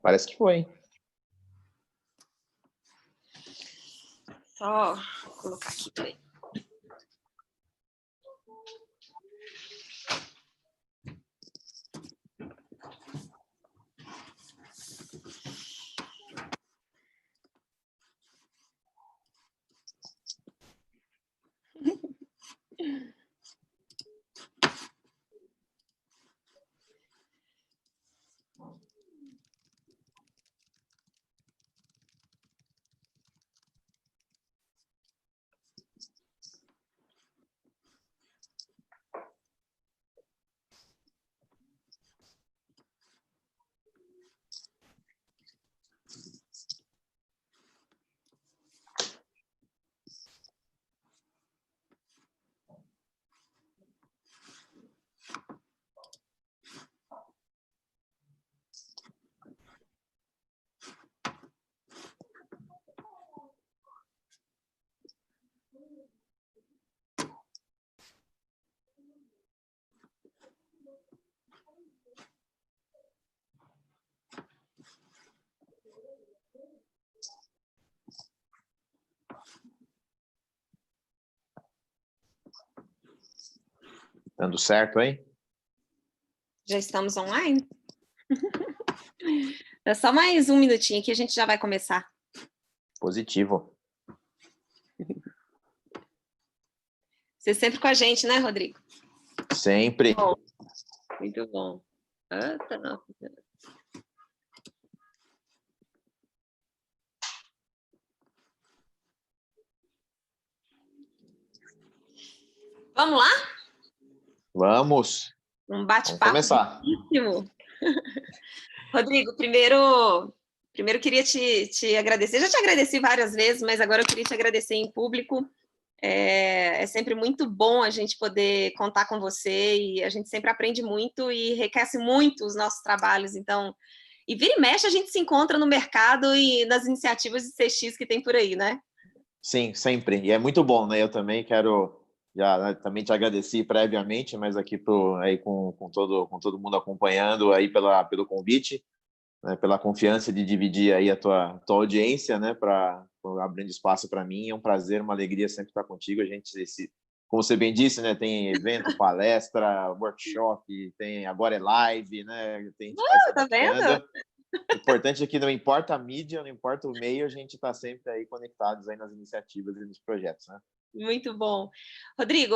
Parece que foi, hein? Só colocar aqui, peraí. Dando certo, hein? Já estamos online? É só mais um minutinho que a gente já vai começar. Positivo. Você sempre com a gente, né, Rodrigo? Sempre. Bom, muito bom. Ah, tá. Vamos lá? Vamos. Um Vamos bate-papo começar. riquíssimo. Rodrigo, primeiro queria te agradecer. Já te agradeci várias vezes, mas agora eu queria te agradecer em público. É sempre muito bom a gente poder contar com você e a gente sempre aprende muito e enriquece muito os nossos trabalhos. Então, e vira e mexe a gente se encontra no mercado e nas iniciativas de CX que tem por aí, né? Sim, sempre. E é muito bom, né? Eu também quero... Já, né, também te agradeci previamente, mas aqui aí com todo mundo acompanhando aí pelo convite, né, pela confiança de dividir aí a tua audiência, né, abrindo espaço para mim. É um prazer, uma alegria sempre estar contigo. A gente, como você bem disse, né, tem evento, palestra, workshop, tem agora é live, né, a gente vai se Tá vendo? adaptando. O importante é que não importa a mídia, não importa o meio, a gente está sempre aí conectados aí nas iniciativas e nos projetos, né? Muito bom. Rodrigo,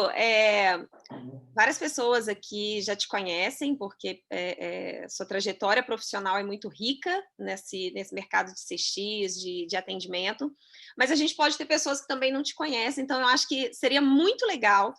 várias pessoas aqui já te conhecem, porque sua trajetória profissional é muito rica nesse mercado de CX, de atendimento, mas a gente pode ter pessoas que também não te conhecem, então eu acho que seria muito legal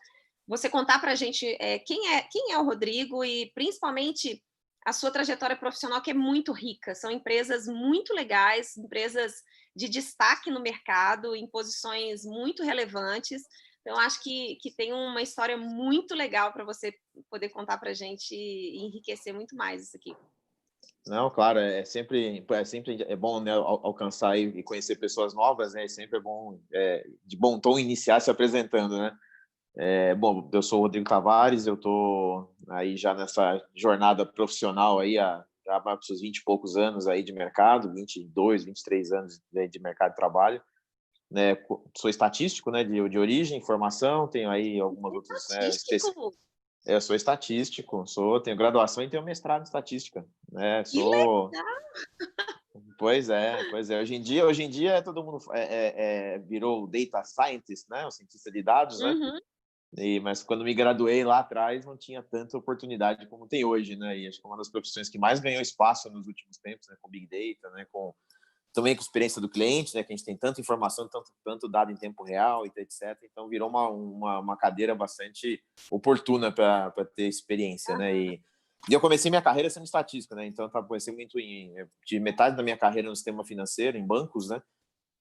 você contar para a gente quem é o Rodrigo e, principalmente, a sua trajetória profissional, que é muito rica. São empresas muito legais, empresas de destaque no mercado, em posições muito relevantes. Então, acho que tem uma história muito legal para você poder contar para a gente e enriquecer muito mais isso aqui. Não, claro, é sempre bom, né, alcançar e conhecer pessoas novas, né? Sempre é bom, de bom tom, iniciar se apresentando, né? Bom, eu sou o Rodrigo Tavares, eu estou aí já nessa jornada profissional aí já há seus 20 e poucos anos aí de mercado, 22, 23 anos de mercado de trabalho, né? Sou estatístico, né, de origem, formação, tenho aí algumas outras, né, Estatístico? Eu sou estatístico, tenho graduação e tenho mestrado em estatística, né? Que legal! Pois é. Hoje em dia todo mundo virou data scientist, né? O cientista de dados, né? Uhum. Mas quando me graduei lá atrás não tinha tanta oportunidade como tem hoje, né? E acho que é uma das profissões que mais ganhou espaço nos últimos tempos, né? Com Big Data, né? Também com a experiência do cliente, né? Que a gente tem tanta informação, tanto dado em tempo real, e etc. Então virou uma cadeira bastante oportuna para ter experiência, né? E eu comecei minha carreira sendo estatístico, né? Então eu comecei muito de metade da minha carreira no sistema financeiro, em bancos, né?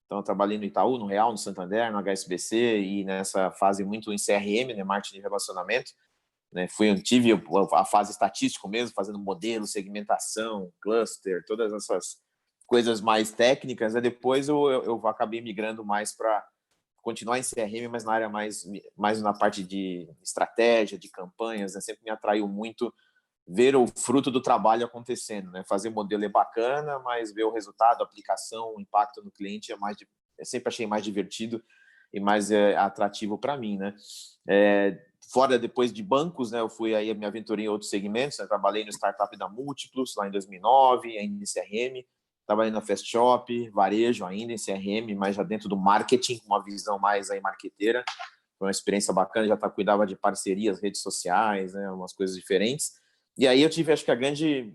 Então eu trabalhei no Itaú, no Real, no Santander, no HSBC e nessa fase muito em CRM, né? Marketing de relacionamento, né? Tive a fase estatística mesmo, fazendo modelo, segmentação, cluster, todas essas coisas mais técnicas, né? Depois eu acabei migrando mais para continuar em CRM, mas na área mais na parte de estratégia, de campanhas, né? Sempre me atraiu muito ver o fruto do trabalho acontecendo, né? Fazer modelo é bacana, mas ver o resultado, a aplicação, o impacto no cliente eu sempre achei mais divertido e mais atrativo para mim, né? Fora depois de bancos, né? Eu fui aí me aventurei em outros segmentos, né? Trabalhei no startup da Múltiplos lá em 2009, ainda em CRM, trabalhei na Fast Shop, varejo ainda em CRM, mas já dentro do marketing, com uma visão mais aí marqueteira. Foi uma experiência bacana, já cuidava de parcerias, redes sociais, né? Umas coisas diferentes. E aí eu tive, acho que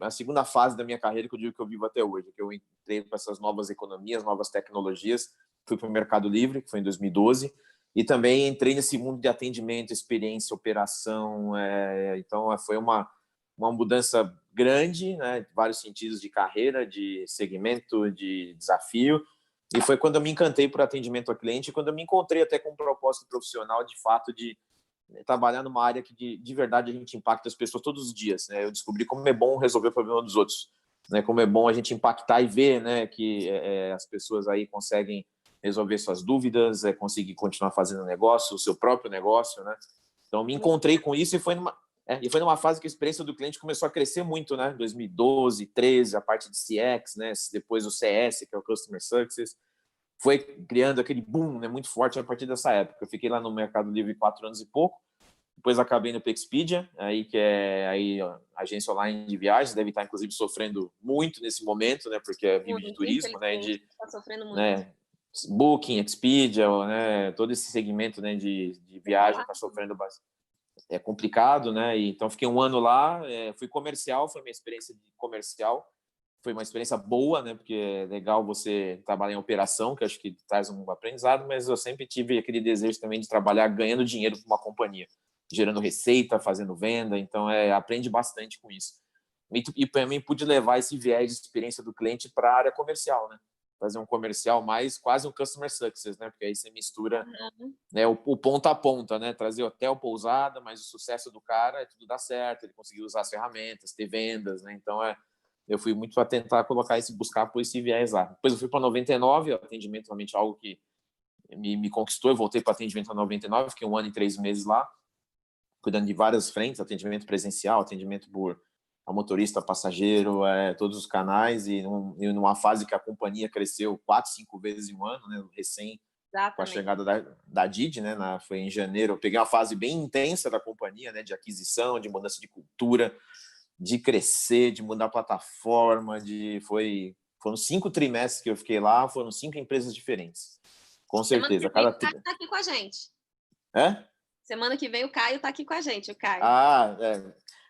a segunda fase da minha carreira, que eu digo que eu vivo até hoje, que eu entrei para essas novas economias, novas tecnologias, fui para o Mercado Livre, que foi em 2012, e também entrei nesse mundo de atendimento, experiência, operação. Então, foi uma mudança grande, né, vários sentidos de carreira, de segmento, de desafio. E foi quando eu me encantei por atendimento ao cliente, quando eu me encontrei até com um propósito profissional, de fato, de trabalhar numa área que de verdade a gente impacta as pessoas todos os dias, né? Eu descobri como é bom resolver o problema dos outros, né? Como é bom a gente impactar e ver, né, que as pessoas aí conseguem resolver suas dúvidas, conseguir continuar fazendo negócio, o seu próprio negócio, né? Então me encontrei com isso e foi numa fase que a experiência do cliente começou a crescer muito, né? 2012, 13, a parte de CX, né? Depois o CS, que é o Customer Success, foi criando aquele boom, né, muito forte a partir dessa época. Eu fiquei lá no Mercado Livre 4 anos e pouco, depois acabei no Expedia, aí que é aí, ó, agência online de viagens, deve estar inclusive sofrendo muito nesse momento, né, porque vive de turismo, né, está sofrendo muito. Né, Booking, Expedia, né, todo esse segmento, né, de viagem está sofrendo bastante. É complicado, né? E, então fiquei um ano lá, fui comercial, foi minha experiência de comercial. Foi uma experiência boa, né? Porque é legal você trabalhar em operação, que acho que traz um aprendizado, mas eu sempre tive aquele desejo também de trabalhar ganhando dinheiro para uma companhia, gerando receita, fazendo venda, então aprende bastante com isso. E também pude levar esse viés de experiência do cliente para a área comercial, né? Fazer um comercial mais quase um customer success, né? Porque aí você mistura né, o ponta a ponta, né? Trazer hotel, pousada, mas o sucesso do cara é tudo dar certo, ele conseguiu usar as ferramentas, ter vendas, né? Então eu fui muito a tentar colocar buscar por esse viés lá. Depois eu fui para 99, atendimento realmente algo que me conquistou. Eu voltei para atendimento a 99, fiquei 1 ano e 3 meses lá, cuidando de várias frentes, atendimento presencial, atendimento por a motorista, passageiro, todos os canais, e numa fase que a companhia cresceu 4, 5 vezes em um ano, né? Recém com a chegada da Didi, né? Foi em janeiro. Eu peguei uma fase bem intensa da companhia, né? De aquisição, de mudança de cultura, de crescer, de mudar a plataforma, foram 5 trimestres que eu fiquei lá, foram 5 empresas diferentes, com certeza. Semana que vem o Caio está aqui com a gente. Semana que vem o Caio está aqui com a gente, o Caio.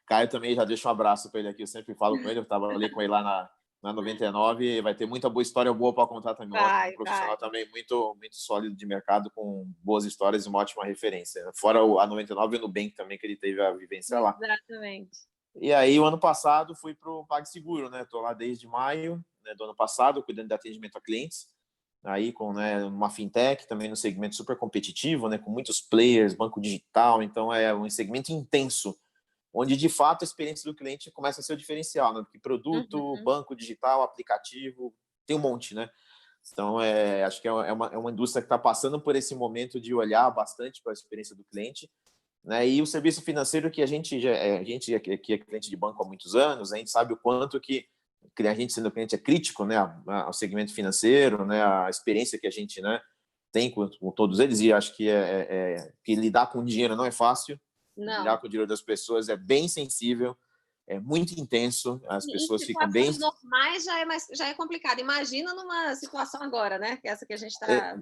Caio também, já deixo um abraço para ele aqui, eu sempre falo com ele, eu estava ali com ele lá na 99, vai ter muita boa história boa para contar também, um profissional também muito, muito sólido de mercado, com boas histórias e uma ótima referência. Fora a 99 e o Nubank também, que ele teve a vivência lá. Exatamente. E aí, o ano passado, fui para o PagSeguro, né? Estou lá desde maio, né, do ano passado, cuidando de atendimento a clientes. Aí, com uma fintech, também no segmento super competitivo, né? Com muitos players, banco digital. Então, é um segmento intenso, onde, de fato, a experiência do cliente começa a ser o diferencial, né? Porque produto, banco digital, aplicativo, tem um monte, né? Então, acho que é uma indústria que está passando por esse momento de olhar bastante para a experiência do cliente, né? E o serviço financeiro, que a gente que é cliente de banco há muitos anos, a gente sabe o quanto que a gente, sendo cliente, é crítico, né, ao segmento financeiro, né, a experiência que a gente, né, tem com todos eles, e acho que lidar com dinheiro não é fácil. Não. Lidar com o dinheiro das pessoas é bem sensível, é muito intenso, as pessoas ficam bem... Em situações normais já é complicado. Imagina numa situação agora, né? Que essa que a gente está...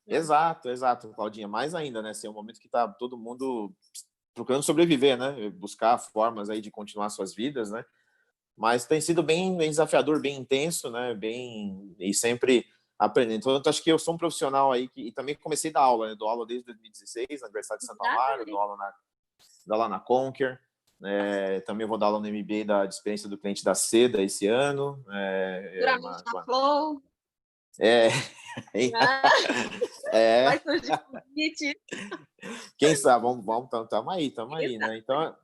Exato, Claudinha. Mais ainda, né? Assim, é um momento que está todo mundo procurando sobreviver, né? Buscar formas aí de continuar suas vidas, né? Mas tem sido bem desafiador, bem intenso, né? E sempre aprendendo. Então, eu acho que eu sou um profissional aí e também comecei a dar aula, né? Dou aula desde 2016, na Universidade de Santo Amaro, dou aula na Conquer. Também vou dar aula no MBA da experiência do cliente da Seda esse ano. Na Flow. Vai surgir convite. Quem sabe? Vamos, estamos aí, né? Então,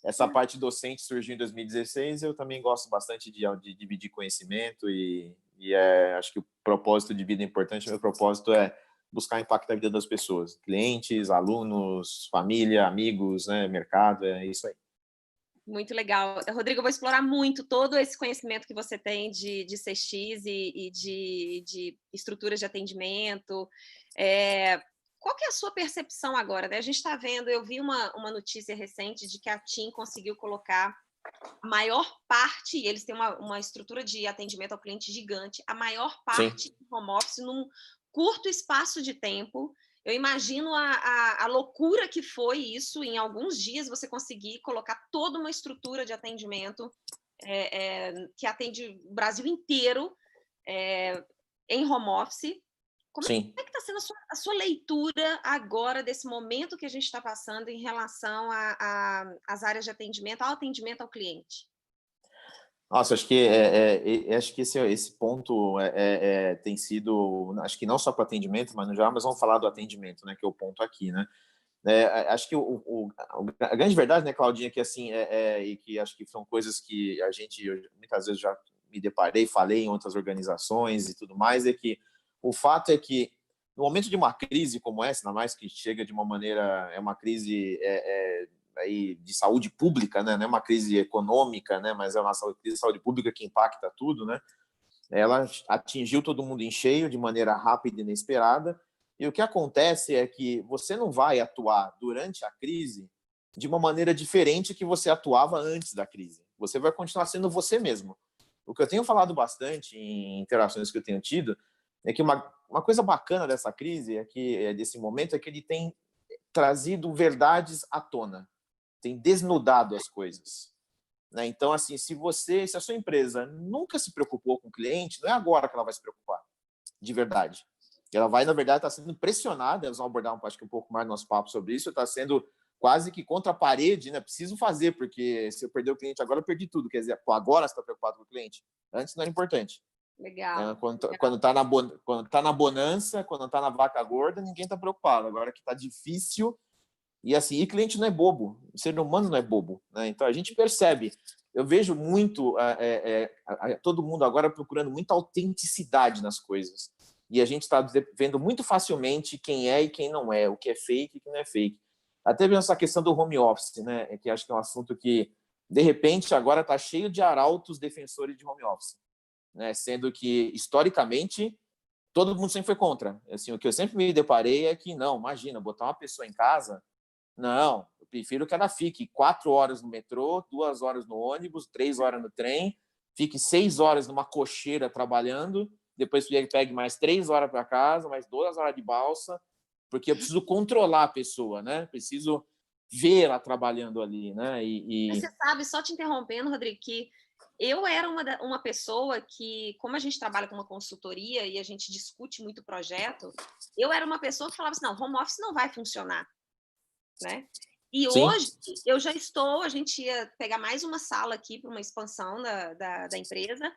essa parte docente surgiu em 2016. Eu também gosto bastante de dividir conhecimento e acho que o propósito de vida é importante. Meu propósito é buscar impactar a vida das pessoas, clientes, alunos, família, amigos, né? Mercado, é isso aí. Muito legal. Rodrigo, eu vou explorar muito todo esse conhecimento que você tem de CX e de estruturas de atendimento. Qual que é a sua percepção agora, né? A gente está vendo, eu vi uma notícia recente de que a TIM conseguiu colocar a maior parte, e eles têm uma estrutura de atendimento ao cliente gigante, a maior parte Sim. do home office num curto espaço de tempo. Eu imagino a loucura que foi isso, em alguns dias você conseguir colocar toda uma estrutura de atendimento que atende o Brasil inteiro em home office. Como Sim. é que está sendo a sua leitura agora desse momento que a gente está passando em relação às áreas de atendimento, ao atendimento ao cliente? Nossa, acho que acho que esse ponto tem sido, acho que não só para o atendimento, mas no geral, mas vamos falar do atendimento, né, que é o ponto aqui, né? Acho que a grande verdade, né, Claudinha, que assim, e que acho que são coisas que a gente muitas vezes já me deparei, falei em outras organizações e tudo mais, é que o fato é que no momento de uma crise como essa, ainda mais que chega de uma maneira, é uma crise aí de saúde pública, né, não é uma crise econômica, né, mas é uma crise de saúde pública que impacta tudo, né? Ela atingiu todo mundo em cheio de maneira rápida e inesperada. E o que acontece é que você não vai atuar durante a crise de uma maneira diferente que você atuava antes da crise. Você vai continuar sendo você mesmo. O que eu tenho falado bastante em interações que eu tenho tido é que uma coisa bacana dessa crise, desse momento, é que ele tem trazido verdades à tona, tem desnudado as coisas. Né? Então, assim, se a sua empresa nunca se preocupou com o cliente, não é agora que ela vai se preocupar, de verdade. Ela vai, na verdade, estar sendo pressionada, nós vamos abordar, acho que um pouco mais nosso papo sobre isso, está sendo quase que contra a parede, né? Preciso fazer, porque se eu perder o cliente agora, eu perdi tudo. Quer dizer, pô, agora você está preocupado com o cliente. Antes não era importante. Legal. Quando tá na bonança, quando está na vaca gorda, ninguém está preocupado. Agora que está difícil, e assim, e cliente não é bobo, o ser humano não é bobo, né? Então a gente percebe, eu vejo muito todo mundo agora procurando muita autenticidade nas coisas, e a gente está vendo muito facilmente quem é e quem não é, o que é fake e o que não é fake. Até mesmo essa questão do home office, né? Que acho que é um assunto que de repente agora está cheio de arautos defensores de home office, né? Sendo que historicamente todo mundo sempre foi contra. Assim, o que eu sempre me deparei é que não, imagina, botar uma pessoa em casa. Não, eu prefiro que ela fique 4 horas no metrô, 2 horas no ônibus, 3 horas no trem, fique 6 horas numa cocheira trabalhando, depois pegue mais 3 horas para casa, mais 2 horas de balsa, porque eu preciso controlar a pessoa, né? Preciso ver ela trabalhando ali, né? Você sabe, só te interrompendo, Rodrigo, que eu era uma pessoa que, como a gente trabalha com uma consultoria e a gente discute muito projeto, eu era uma pessoa que falava assim, não, home office não vai funcionar, né? E Sim, hoje a gente ia pegar mais uma sala aqui para uma expansão da empresa.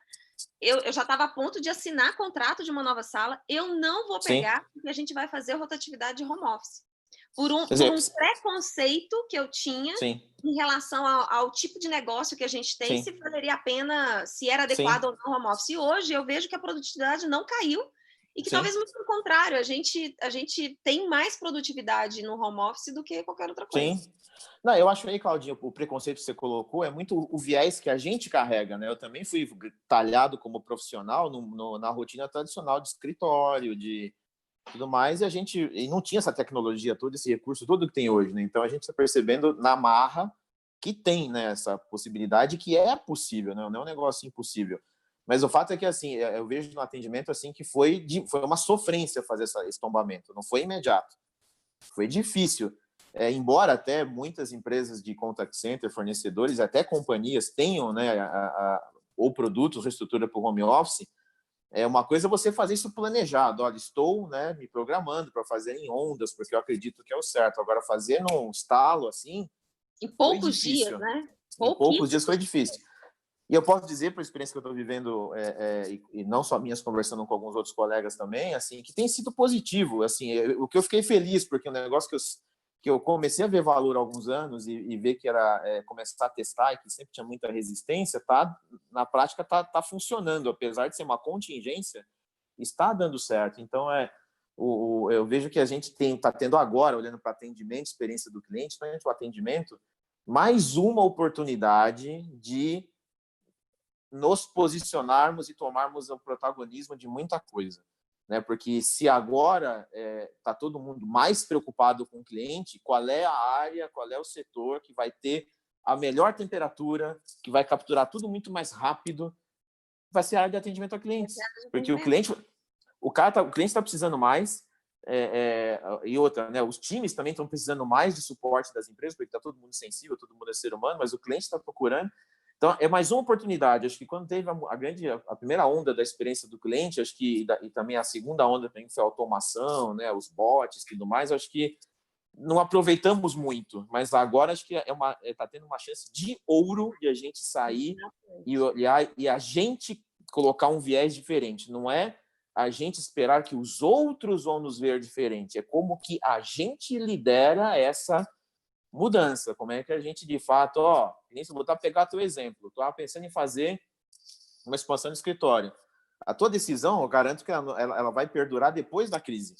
Eu já estava a ponto de assinar contrato de uma nova sala. Eu não vou sim. pegar, porque a gente vai fazer rotatividade de home office. Quer Por dizer, um preconceito que eu tinha sim, em relação ao tipo de negócio que a gente tem, sim, se valeria a pena, se era adequado sim, ou não home office. E hoje eu vejo que a produtividade não caiu e que sim. talvez muito pelo contrário, a gente tem mais produtividade no home office do que qualquer outra coisa. Sim. Não, eu acho aí, Claudinho, o preconceito que você colocou é muito o viés que a gente carrega, né? Eu também fui talhado como profissional na rotina tradicional de escritório, de tudo mais, e não tinha essa tecnologia toda, esse recurso todo que tem hoje, né? Então a gente está percebendo na marra que tem, né, essa possibilidade, que é possível, né? Não é um negócio impossível. Mas o fato é que, assim, eu vejo no atendimento, assim, que foi uma sofrência fazer esse tombamento, não foi imediato. Foi difícil. Embora até muitas empresas de contact center, fornecedores, até companhias tenham, né, ou produtos, ou estrutura para o home office, uma coisa é você fazer isso planejado. Olha, estou, né, me programando para fazer em ondas, porque eu acredito que é o certo. Agora, fazer num estalo assim, Em foi poucos dias, difícil. né? Em poucos Pouquíssimo. dias foi difícil. E eu posso dizer, por experiência que eu estou vivendo, e não só minhas, conversando com alguns outros colegas também, assim, que tem sido positivo. Assim, o que eu fiquei feliz, porque é um negócio que eu comecei a ver valor há alguns anos e ver que era começar a testar e que sempre tinha muita resistência, na prática tá funcionando, apesar de ser uma contingência, está dando certo. Então, eu vejo que a gente está tendo agora, olhando para atendimento, experiência do cliente, principalmente o atendimento, mais uma oportunidade de nos posicionarmos e tomarmos o protagonismo de muita coisa, né? Porque se agora está todo mundo mais preocupado com o cliente, qual é a área, qual é o setor que vai ter a melhor temperatura, que vai capturar tudo muito mais rápido, vai ser a área de atendimento a clientes, porque o cliente está precisando mais, e outra, né? Os times também estão precisando mais de suporte das empresas, porque está todo mundo sensível, todo mundo é ser humano, mas o cliente está procurando. Então, é mais uma oportunidade. Acho que quando teve a primeira onda da experiência do cliente, acho que e também a segunda onda também foi a automação, né? Os bots e tudo mais, acho que não aproveitamos muito, mas agora acho que está tendo uma chance de ouro de a gente sair e a gente colocar um viés diferente. Não é a gente esperar que os outros vão nos ver diferente, é como que a gente lidera essa mudança, como é que a gente, de fato, nem se botar pegar teu exemplo, estava pensando em fazer uma expansão de escritório. A tua decisão, eu garanto que ela vai perdurar depois da crise.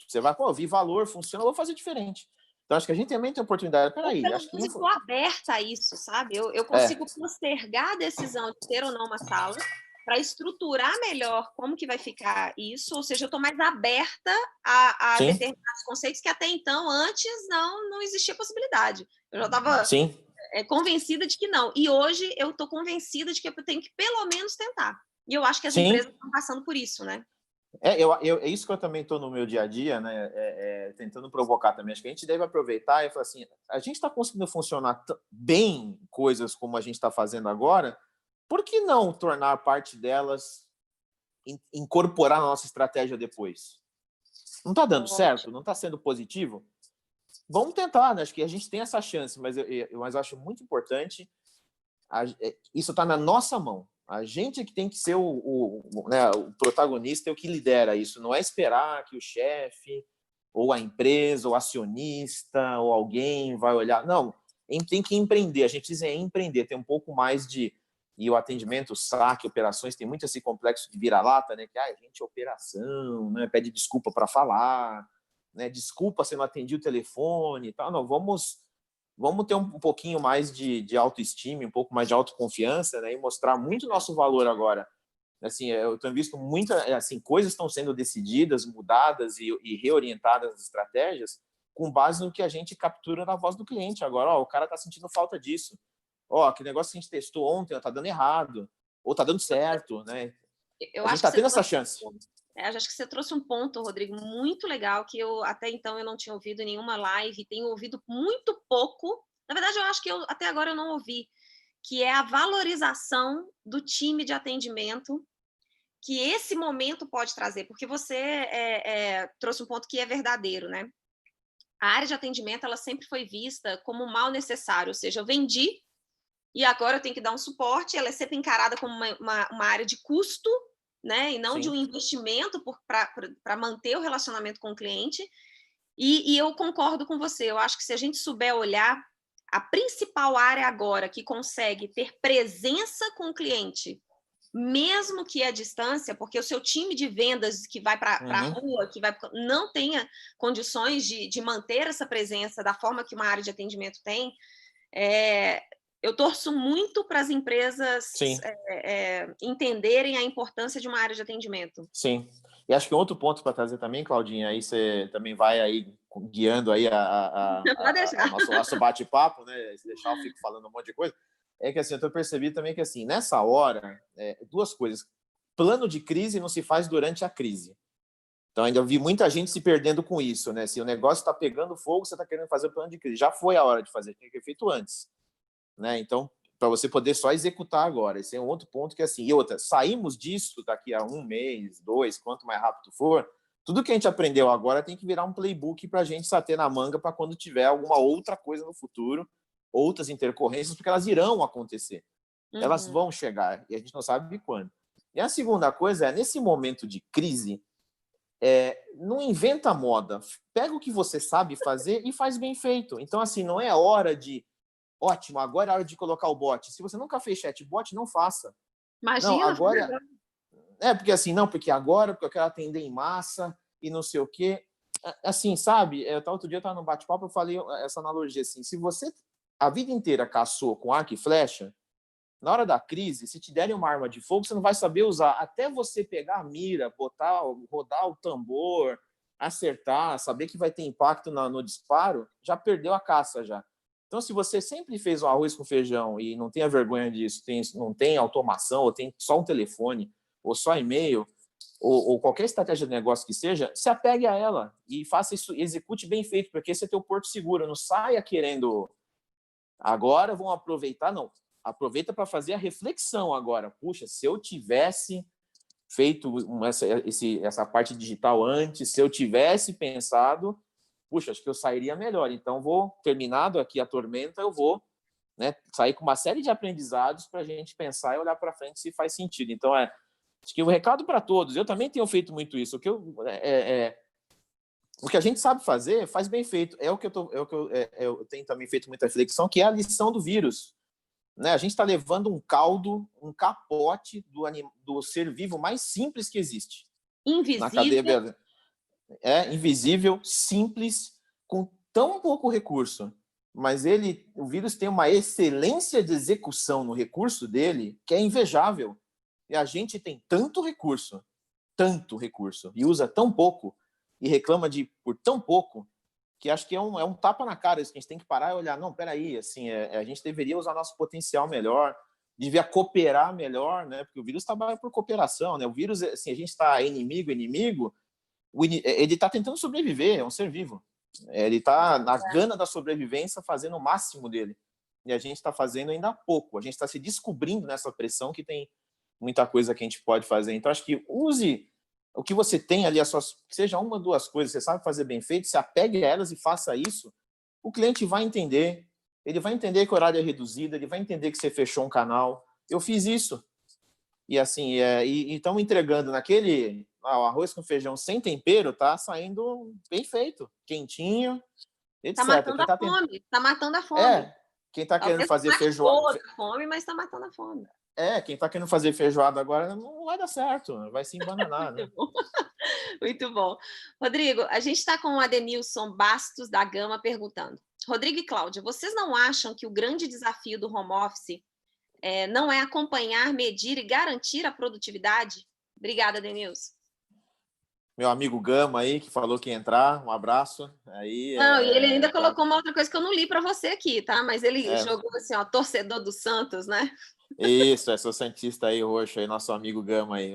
Você vai, vi valor, funciona, eu vou fazer diferente. Então, acho que a gente também tem oportunidade. Peraí, pelo acho que menos eu estou aberta a isso, sabe? Eu consigo postergar a decisão de ter ou não uma sala para estruturar melhor como que vai ficar isso, ou seja, eu estou mais aberta a determinados conceitos que até então, antes, não existia possibilidade. Eu já estava convencida de que não. E hoje eu estou convencida de que eu tenho que pelo menos tentar. E eu acho que as empresas estão passando por isso, né? É isso que eu também estou no meu dia a dia, né? Tentando provocar também. Acho que a gente deve aproveitar e falar assim: a gente está conseguindo funcionar bem coisas como a gente está fazendo agora, por que não tornar parte delas, incorporar na nossa estratégia depois? Não está dando certo? Não está sendo positivo? Vamos tentar, né? Acho que a gente tem essa chance, mas eu acho muito importante. Isso está na nossa mão. A gente que tem que ser né, o protagonista, é o que lidera isso. Não é esperar que o chefe, ou a empresa, ou acionista, ou alguém vai olhar. Não, tem que empreender. A gente precisa empreender, ter um pouco mais de... E o atendimento, o saque, operações, tem muito esse complexo de vira-lata, né? Que a gente é operação, né? Pede desculpa para falar, né? Desculpa se não atendi o telefone e tal. Não, vamos ter um pouquinho mais de autoestima, um pouco mais de autoconfiança, né? E mostrar muito nosso valor agora. Assim, eu tenho visto coisas estão sendo decididas, mudadas e reorientadas as estratégias com base no que a gente captura na voz do cliente. Agora, o cara está sentindo falta disso. Aquele negócio que a gente testou ontem está dando errado, ou está dando certo, né? A gente está tendo essa chance. Acho que você trouxe um ponto, Rodrigo, muito legal, que eu até então eu não tinha ouvido em nenhuma live, tenho ouvido muito pouco. Na verdade, eu acho que até agora eu não ouvi, que é a valorização do time de atendimento que esse momento pode trazer, porque você trouxe um ponto que é verdadeiro, né? A área de atendimento, ela sempre foi vista como um mal necessário, ou seja, eu vendi e agora eu tenho que dar um suporte, ela é sempre encarada como uma área de custo, né? E não de um investimento para manter o relacionamento com o cliente. E eu concordo com você, eu acho que se a gente souber olhar a principal área agora que consegue ter presença com o cliente, mesmo que à distância, porque o seu time de vendas que vai para a rua, não tenha condições de manter essa presença da forma que uma área de atendimento tem, eu torço muito para as empresas entenderem a importância de uma área de atendimento. Sim. E acho que outro ponto para trazer também, Claudinha, aí você também vai aí guiando aí nosso bate-papo, né? Se deixar, eu fico falando um monte de coisa. É que assim, eu percebi também que assim, nessa hora, duas coisas. Plano de crise não se faz durante a crise. Então, ainda vi muita gente se perdendo com isso, né? Se o negócio está pegando fogo, você está querendo fazer o plano de crise. Já foi a hora de fazer, tinha que ter feito antes, né? Então, para você poder só executar agora. Esse é um outro ponto que, assim, e outra, saímos disso daqui a 1 mês, 2, quanto mais rápido for, tudo que a gente aprendeu agora tem que virar um playbook para a gente ter na manga para quando tiver alguma outra coisa no futuro, outras intercorrências, porque elas irão acontecer. Elas vão chegar e a gente não sabe quando. E a segunda coisa é, nesse momento de crise, não inventa moda. Pega o que você sabe fazer e faz bem feito. Então, assim, não é a hora de ótimo, agora é a hora de colocar o bot. Se você nunca fez chatbot, não faça. Imagina. Não, agora... porque assim, não, porque agora porque eu quero atender em massa e não sei o quê. Assim, sabe? Outro dia eu estava no bate-papo, eu falei essa analogia assim, se você a vida inteira caçou com arco e flecha, na hora da crise, se te derem uma arma de fogo, você não vai saber usar. Até você pegar a mira, rodar o tambor, acertar, saber que vai ter impacto no disparo, já perdeu a caça já. Então, se você sempre fez um arroz com feijão e não tem a vergonha disso, não tem automação, ou tem só um telefone, ou só e-mail, ou qualquer estratégia de negócio que seja, se apegue a ela e faça isso, execute bem feito, porque esse é teu porto seguro. Não saia querendo agora vão aproveitar, não. Aproveita para fazer a reflexão agora. Puxa, se eu tivesse feito essa parte digital antes, se eu tivesse pensado, puxa, acho que eu sairia melhor. Então, terminado aqui a tormenta, eu vou, né, sair com uma série de aprendizados para a gente pensar e olhar para frente se faz sentido. Então, acho que o recado para todos, eu também tenho feito muito isso. O que a gente sabe fazer, faz bem feito. Eu tenho também feito muita reflexão, que é a lição do vírus. Né? A gente está levando um caldo, um capote do ser vivo mais simples que existe. Invisível. Na cadeia invisível, simples, com tão pouco recurso. Mas o vírus tem uma excelência de execução no recurso dele que é invejável. E a gente tem tanto recurso, e usa tão pouco, e reclama por tão pouco, que acho que é um tapa na cara isso, que a gente tem que parar e olhar, não, peraí, assim, a gente deveria usar nosso potencial melhor, devia cooperar melhor, né? Porque o vírus trabalha por cooperação, né? O vírus, assim, a gente está inimigo, ele está tentando sobreviver, é um ser vivo. Ele está na gana da sobrevivência, fazendo o máximo dele. E a gente está fazendo ainda pouco, a gente está se descobrindo nessa pressão que tem muita coisa que a gente pode fazer. Então, acho que use o que você tem ali, que seja uma ou duas coisas, você sabe fazer bem feito, se apegue a elas e faça isso, o cliente vai entender, ele vai entender que o horário é reduzido, ele vai entender que você fechou um canal. Eu fiz isso. E assim, estamos entregando naquele arroz com feijão sem tempero, tá saindo bem feito, quentinho, etc. Tá matando a fome, tá matando a fome. Quem está querendo fazer feijoada... fome, mas tá matando a fome. Quem está querendo fazer feijoada agora não vai dar certo, vai se embananar, né? Muito bom. Rodrigo, a gente está com o Adenilson Bastos, da Gama, perguntando. Rodrigo e Cláudia, vocês não acham que o grande desafio do home office não é acompanhar, medir e garantir a produtividade? Obrigada, Adenilson. Meu amigo Gama aí, que falou que ia entrar, um abraço. Aí, não, e ele ainda colocou uma outra coisa que eu não li para você aqui, tá? Mas ele jogou assim, ó, torcedor do Santos, né? Isso, sou santista aí, roxo, aí, nosso amigo Gama aí,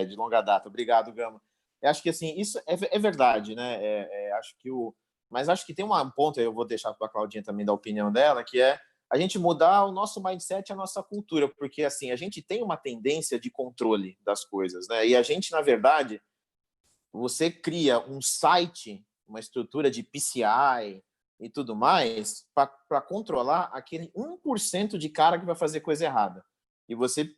de longa data. Obrigado, Gama. Eu acho que, assim, isso é verdade, né? Mas acho que tem um ponto, eu vou deixar para a Claudinha também dar a opinião dela, que é a gente mudar o nosso mindset, a nossa cultura, porque, assim, a gente tem uma tendência de controle das coisas, né? E a gente, na verdade, você cria um site, uma estrutura de PCI e tudo mais, para controlar aquele 1% de cara que vai fazer coisa errada. E você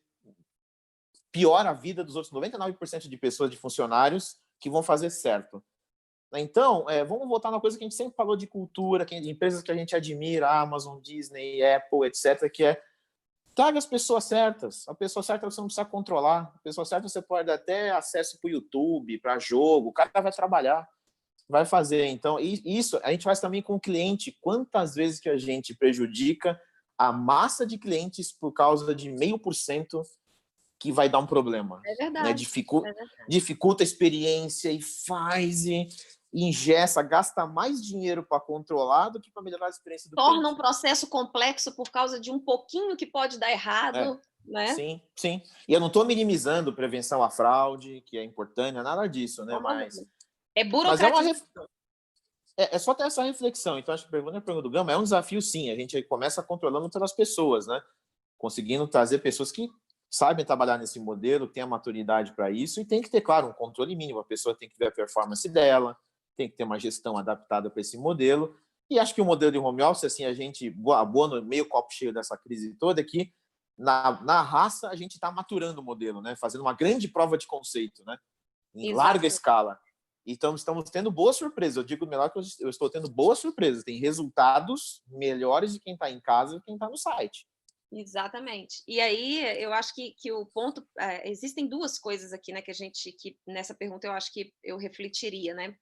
piora a vida dos outros 99% de pessoas, de funcionários, que vão fazer certo. Então, vamos voltar na coisa que a gente sempre falou de cultura, de empresas que a gente admira, Amazon, Disney, Apple, etc., que é traga as pessoas certas. A pessoa certa você não precisa controlar. A pessoa certa você pode dar até acesso para o YouTube, para jogo. O cara vai trabalhar, vai fazer. Então, isso a gente faz também com o cliente. Quantas vezes que a gente prejudica a massa de clientes por causa de 0,5% que vai dar um problema? É verdade. Né? Dificulta a experiência e ingessa, gasta mais dinheiro para controlar do que para melhorar a experiência do cliente. Torna um processo complexo por causa de um pouquinho que pode dar errado, né? Sim, sim. E eu não estou minimizando prevenção à fraude, que é importante, não é nada disso, né? Mas burocratização. É só ter essa reflexão. Então, acho que a pergunta do Gama é um desafio, sim. A gente começa controlando pelas pessoas, né? Conseguindo trazer pessoas que sabem trabalhar nesse modelo, têm a maturidade para isso, e tem que ter, claro, um controle mínimo. A pessoa tem que ver a performance dela, tem que ter uma gestão adaptada para esse modelo. E acho que o modelo de home office, assim, a gente, boa no meio copo cheio dessa crise toda, é que na raça a gente está maturando o modelo, né? Fazendo uma grande prova de conceito, né? Em larga escala. Então, estamos tendo boas surpresas. Eu digo melhor que eu estou tendo boas surpresas. Tem resultados melhores de quem está em casa e quem está no site. Exatamente. E aí, eu acho que o ponto... existem duas coisas aqui, né, que nessa pergunta eu acho que eu refletiria, né?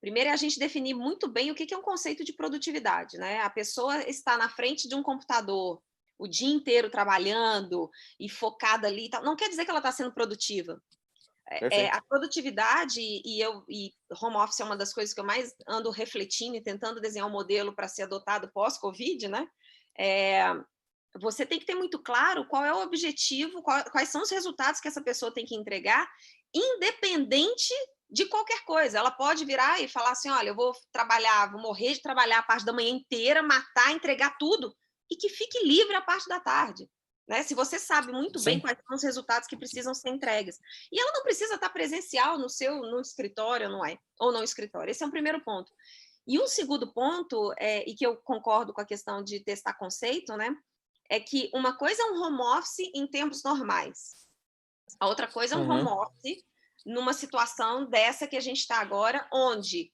Primeiro é a gente definir muito bem o que é um conceito de produtividade, né? A pessoa está na frente de um computador o dia inteiro trabalhando e focada ali e tal, não quer dizer que ela está sendo produtiva. A produtividade, e home office é uma das coisas que eu mais ando refletindo e tentando desenhar um modelo para ser adotado pós-Covid, né? Você tem que ter muito claro qual é o objetivo, quais são os resultados que essa pessoa tem que entregar, independente de qualquer coisa. Ela pode virar e falar assim, olha, eu vou trabalhar, vou morrer de trabalhar a parte da manhã inteira, matar, entregar tudo, e que fique livre a parte da tarde. Né? Se você sabe muito bem quais são os resultados que precisam ser entregues. E ela não precisa estar presencial no escritório, não é? Ou no escritório. Esse é um primeiro ponto. E um segundo ponto, e que eu concordo com a questão de testar conceito, né? É que uma coisa é um home office em tempos normais. A outra coisa é um home office numa situação dessa que a gente está agora, onde,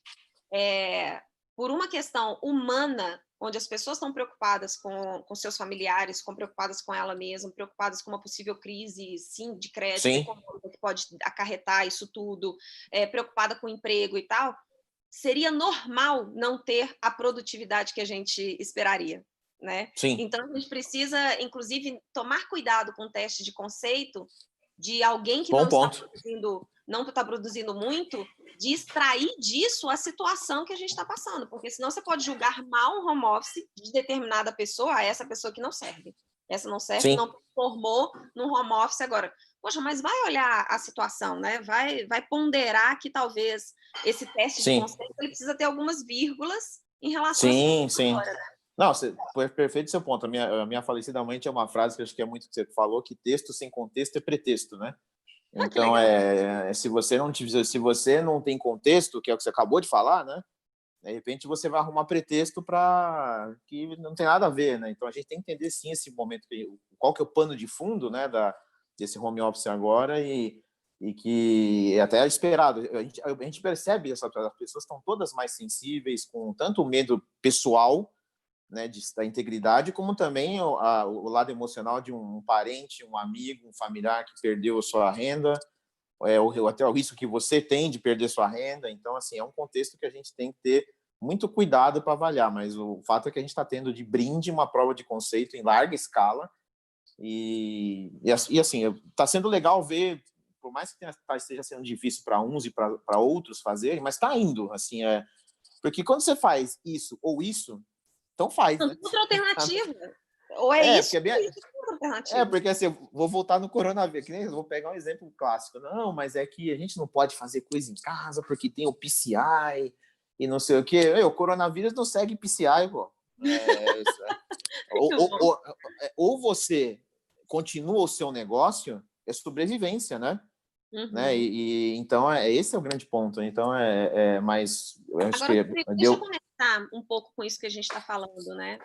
por uma questão humana, onde as pessoas estão preocupadas com seus familiares, preocupadas com ela mesma, preocupadas com uma possível crise, sim, de crédito econômico que pode acarretar isso tudo, preocupada com o emprego e tal, seria normal não ter a produtividade que a gente esperaria. Né? Então, a gente precisa, inclusive, tomar cuidado com o teste de conceito de alguém que não está produzindo muito, de extrair disso a situação que a gente está passando, porque senão você pode julgar mal um home office de determinada pessoa, essa pessoa que não serve. Essa não serve, não formou no home office agora. Poxa, mas vai olhar a situação, né? Vai ponderar que talvez esse teste de conceito ele precisa ter algumas vírgulas em relação a agora, né? Não, foi perfeito o seu ponto. A minha falecida mãe tinha uma frase que eu acho que é muito que você falou, que texto sem contexto é pretexto, né? Então, se você não tem contexto, que é o que você acabou de falar, né? De repente você vai arrumar pretexto para que não tem nada a ver, né? Então a gente tem que entender sim esse momento, qual que é o pano de fundo, né, desse home office agora e que é até esperado. A gente percebe as pessoas estão todas mais sensíveis, com tanto o medo pessoal, né, da integridade, como também o lado emocional de um parente, um amigo, um familiar que perdeu a sua renda, até o risco que você tem de perder sua renda. Então, assim, é um contexto que a gente tem que ter muito cuidado para avaliar, mas o fato é que a gente está tendo de brinde uma prova de conceito em larga escala e assim, está sendo legal ver, por mais que esteja sendo difícil para uns e para outros fazerem, mas está indo, assim, porque quando você faz isso ou isso, então faz, né? Outra alternativa. Ou isso, porque assim, eu vou voltar no coronavírus, que nem eu vou pegar um exemplo clássico. Não, mas é que a gente não pode fazer coisa em casa porque tem o PCI e não sei o quê. O coronavírus não segue PCI, pô. Ou você continua o seu negócio, é sobrevivência, né? Né? Então, esse é o grande ponto. Então, mas eu acho Agora, que deixa eu conectar um pouco com isso que a gente está falando, né?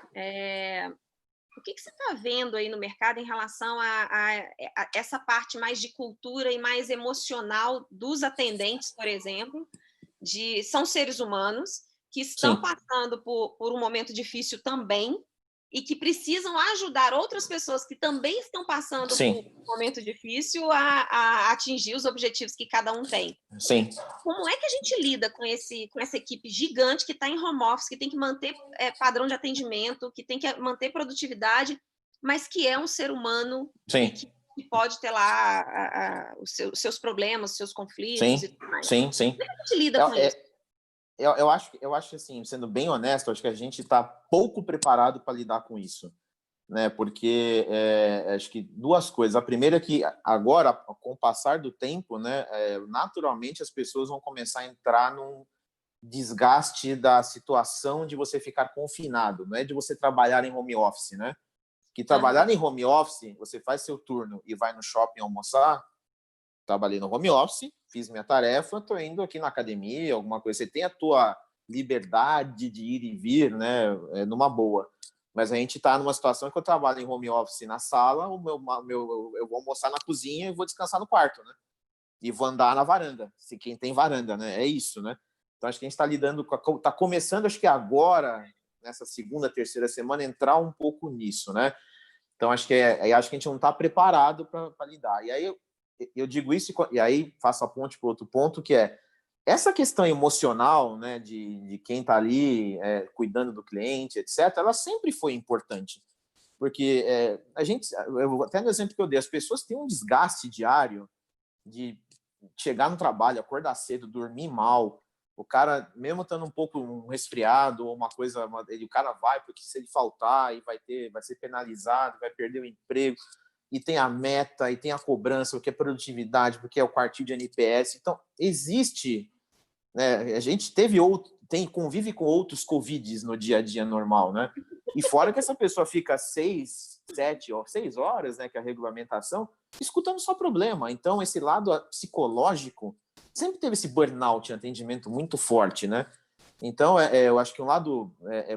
O que você está vendo aí no mercado em relação a essa parte mais de cultura e mais emocional dos atendentes, por exemplo, são seres humanos que estão passando por um momento difícil também e que precisam ajudar outras pessoas que também estão passando por um momento difícil a atingir os objetivos que cada um tem. Como é que a gente lida com essa equipe gigante que está em home office, que tem que manter padrão de atendimento, que tem que manter produtividade, mas que é um ser humano e que pode ter lá os seus problemas, os seus conflitos e tudo mais. Como é que a gente lida com isso? Eu acho assim, sendo bem honesto, acho que a gente está pouco preparado para lidar com isso, né? Porque acho que duas coisas. A primeira é que agora, com o passar do tempo, né, naturalmente as pessoas vão começar a entrar num desgaste da situação de você ficar confinado, não é de você trabalhar em home office, né? Que trabalhar em home office, você faz seu turno e vai no shopping almoçar. Trabalhei no home office, fiz minha tarefa, estou indo aqui na academia, alguma coisa. Você tem a tua liberdade de ir e vir, né, numa boa. Mas a gente está numa situação que eu trabalho em home office na sala, eu vou almoçar na cozinha e vou descansar no quarto, né? E vou andar na varanda, se quem tem varanda, né? É isso, né? Então acho que a gente está lidando com está começando, acho que agora, nessa segunda, terceira semana, entrar um pouco nisso, né? Então acho que a gente não está preparado para lidar. E aí eu digo isso e aí faço a ponte para outro ponto, que é essa questão emocional, né, de quem está ali cuidando do cliente, etc., ela sempre foi importante. Porque a gente, até no exemplo que eu dei, as pessoas têm um desgaste diário de chegar no trabalho, acordar cedo, dormir mal. O cara, mesmo estando um pouco resfriado ou uma coisa, o cara vai, porque se ele faltar, e vai ser penalizado, vai perder o emprego, e tem a meta, e tem a cobrança, porque é produtividade, porque é o quartil de NPS. Então, existe, né? A gente convive com outros Covids no dia a dia normal, né? E fora que essa pessoa fica 6, 7, 6 horas, né, que é a regulamentação, escutando só problema. Então, esse lado psicológico sempre teve esse burnout em atendimento muito forte, né? Então, eu acho que um lado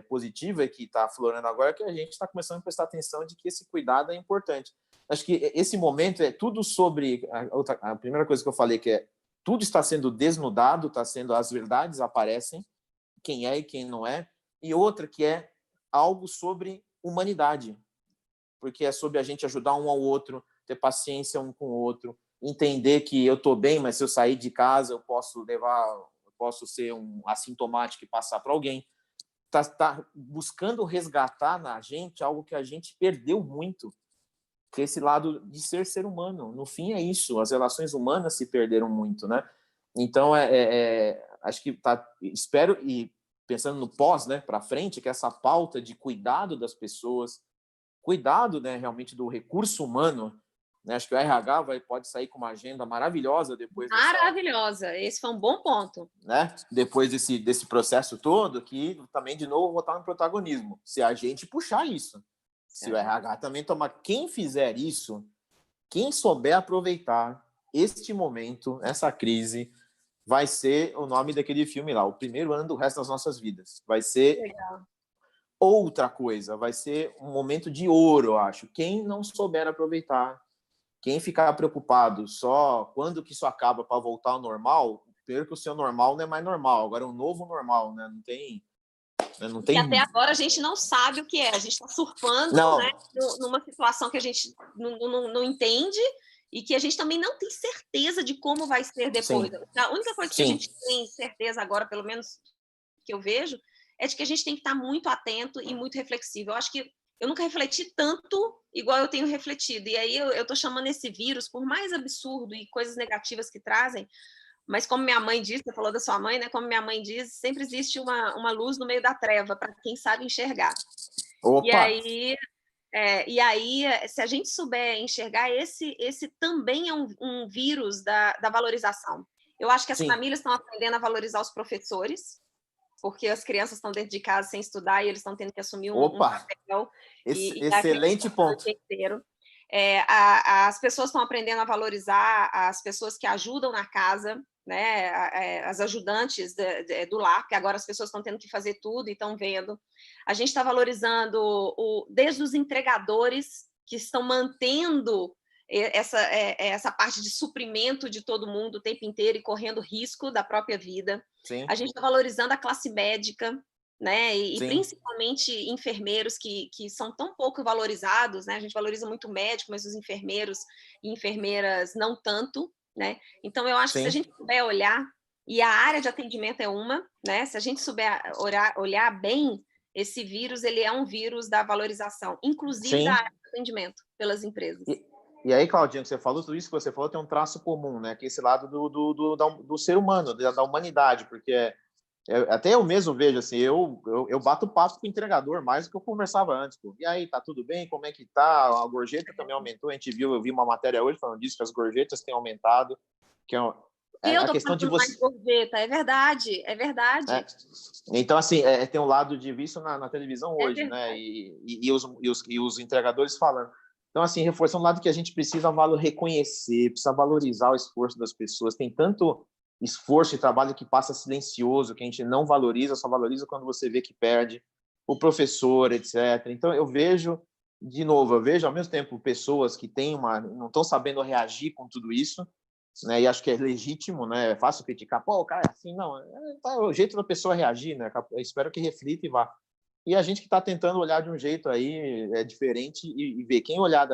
positivo que está aflorando agora é que a gente está começando a prestar atenção de que esse cuidado é importante. Acho que esse momento é tudo sobre... A primeira coisa que eu falei, que tudo está sendo desnudado, as verdades aparecem, quem é e quem não é, e outra que é algo sobre humanidade, porque é sobre a gente ajudar um ao outro, ter paciência um com o outro, entender que eu estou bem, mas se eu sair de casa eu posso ser um assintomático e passar para alguém. Tá buscando resgatar na gente algo que a gente perdeu muito, que é esse lado de ser humano. No fim é isso, as relações humanas se perderam muito, né? Então, acho que espero, e pensando no pós, né, para frente, que essa pauta de cuidado das pessoas, cuidado, né, realmente do recurso humano, né, acho que o RH pode sair com uma agenda maravilhosa Maravilhosa, esse foi um bom ponto. Né, depois desse processo todo, que também, de novo, vou estar no protagonismo, se a gente puxar isso. Se o RH também tomar, quem fizer isso, quem souber aproveitar este momento, essa crise, vai ser o nome daquele filme lá, o primeiro ano do resto das nossas vidas. Vai ser outra coisa, vai ser um momento de ouro, eu acho. Quem não souber aproveitar, quem ficar preocupado só quando que isso acaba para voltar ao normal, primeiro que o seu normal não é mais normal, agora é um novo normal, né? Não tem... E até agora a gente não sabe o que é, a gente está surfando, né, numa situação que a gente não entende e que a gente também não tem certeza de como vai ser depois. Sim. A única coisa que a gente tem certeza agora, pelo menos que eu vejo, é de que a gente tem que estar muito atento e muito reflexivo. Eu acho que eu nunca refleti tanto igual eu tenho refletido. E aí eu estou chamando esse vírus, por mais absurdo e coisas negativas que trazem, mas como minha mãe diz, você falou da sua mãe, né? Como minha mãe diz, sempre existe uma luz no meio da treva, para quem sabe enxergar. Opa! E aí, se a gente souber enxergar, esse também é um vírus da valorização. Eu acho que as famílias estão aprendendo a valorizar os professores, porque as crianças estão dentro de casa sem estudar e eles estão tendo que assumir um papel. Excelente ponto. As pessoas estão aprendendo a valorizar as pessoas que ajudam na casa, né, as ajudantes do lar, porque agora as pessoas estão tendo que fazer tudo e estão vendo. A gente está valorizando desde os entregadores que estão mantendo essa parte de suprimento de todo mundo o tempo inteiro e correndo risco da própria vida. Sim. A gente está valorizando a classe médica, né? E principalmente enfermeiros que são tão pouco valorizados, né? A gente valoriza muito o médico, mas os enfermeiros e enfermeiras não tanto, né? Então, eu acho que se a gente souber olhar, e a área de atendimento é uma, né? Se a gente souber olhar bem, esse vírus, ele é um vírus da valorização, inclusive da área de atendimento pelas empresas. E aí, Claudinha, que você falou, tudo isso que você falou tem um traço comum, né? Que é esse lado do ser humano, da humanidade, porque até eu mesmo vejo, assim, eu bato papo com o entregador mais do que eu conversava antes. Pô. E aí, tá tudo bem? Como é que tá? A gorjeta também aumentou, eu vi uma matéria hoje falando disso, que as gorjetas têm aumentado, que eu a questão de você... mais gorjeta, é verdade. Então, assim, tem um lado de visto na televisão hoje, né? E os entregadores falando. Então, assim, reforçando o lado que a gente precisa reconhecer, precisa valorizar o esforço das pessoas. Tem tanto esforço e trabalho que passa silencioso, que a gente não valoriza, só valoriza quando você vê que perde. O professor, etc. Então, eu vejo ao mesmo tempo pessoas que não estão sabendo reagir com tudo isso, né? E acho que é legítimo, né? É fácil criticar, pô, o cara é assim, não. É o jeito da pessoa reagir, né? Eu espero que reflita e vá. E a gente que está tentando olhar de um jeito aí diferente e ver quem olhar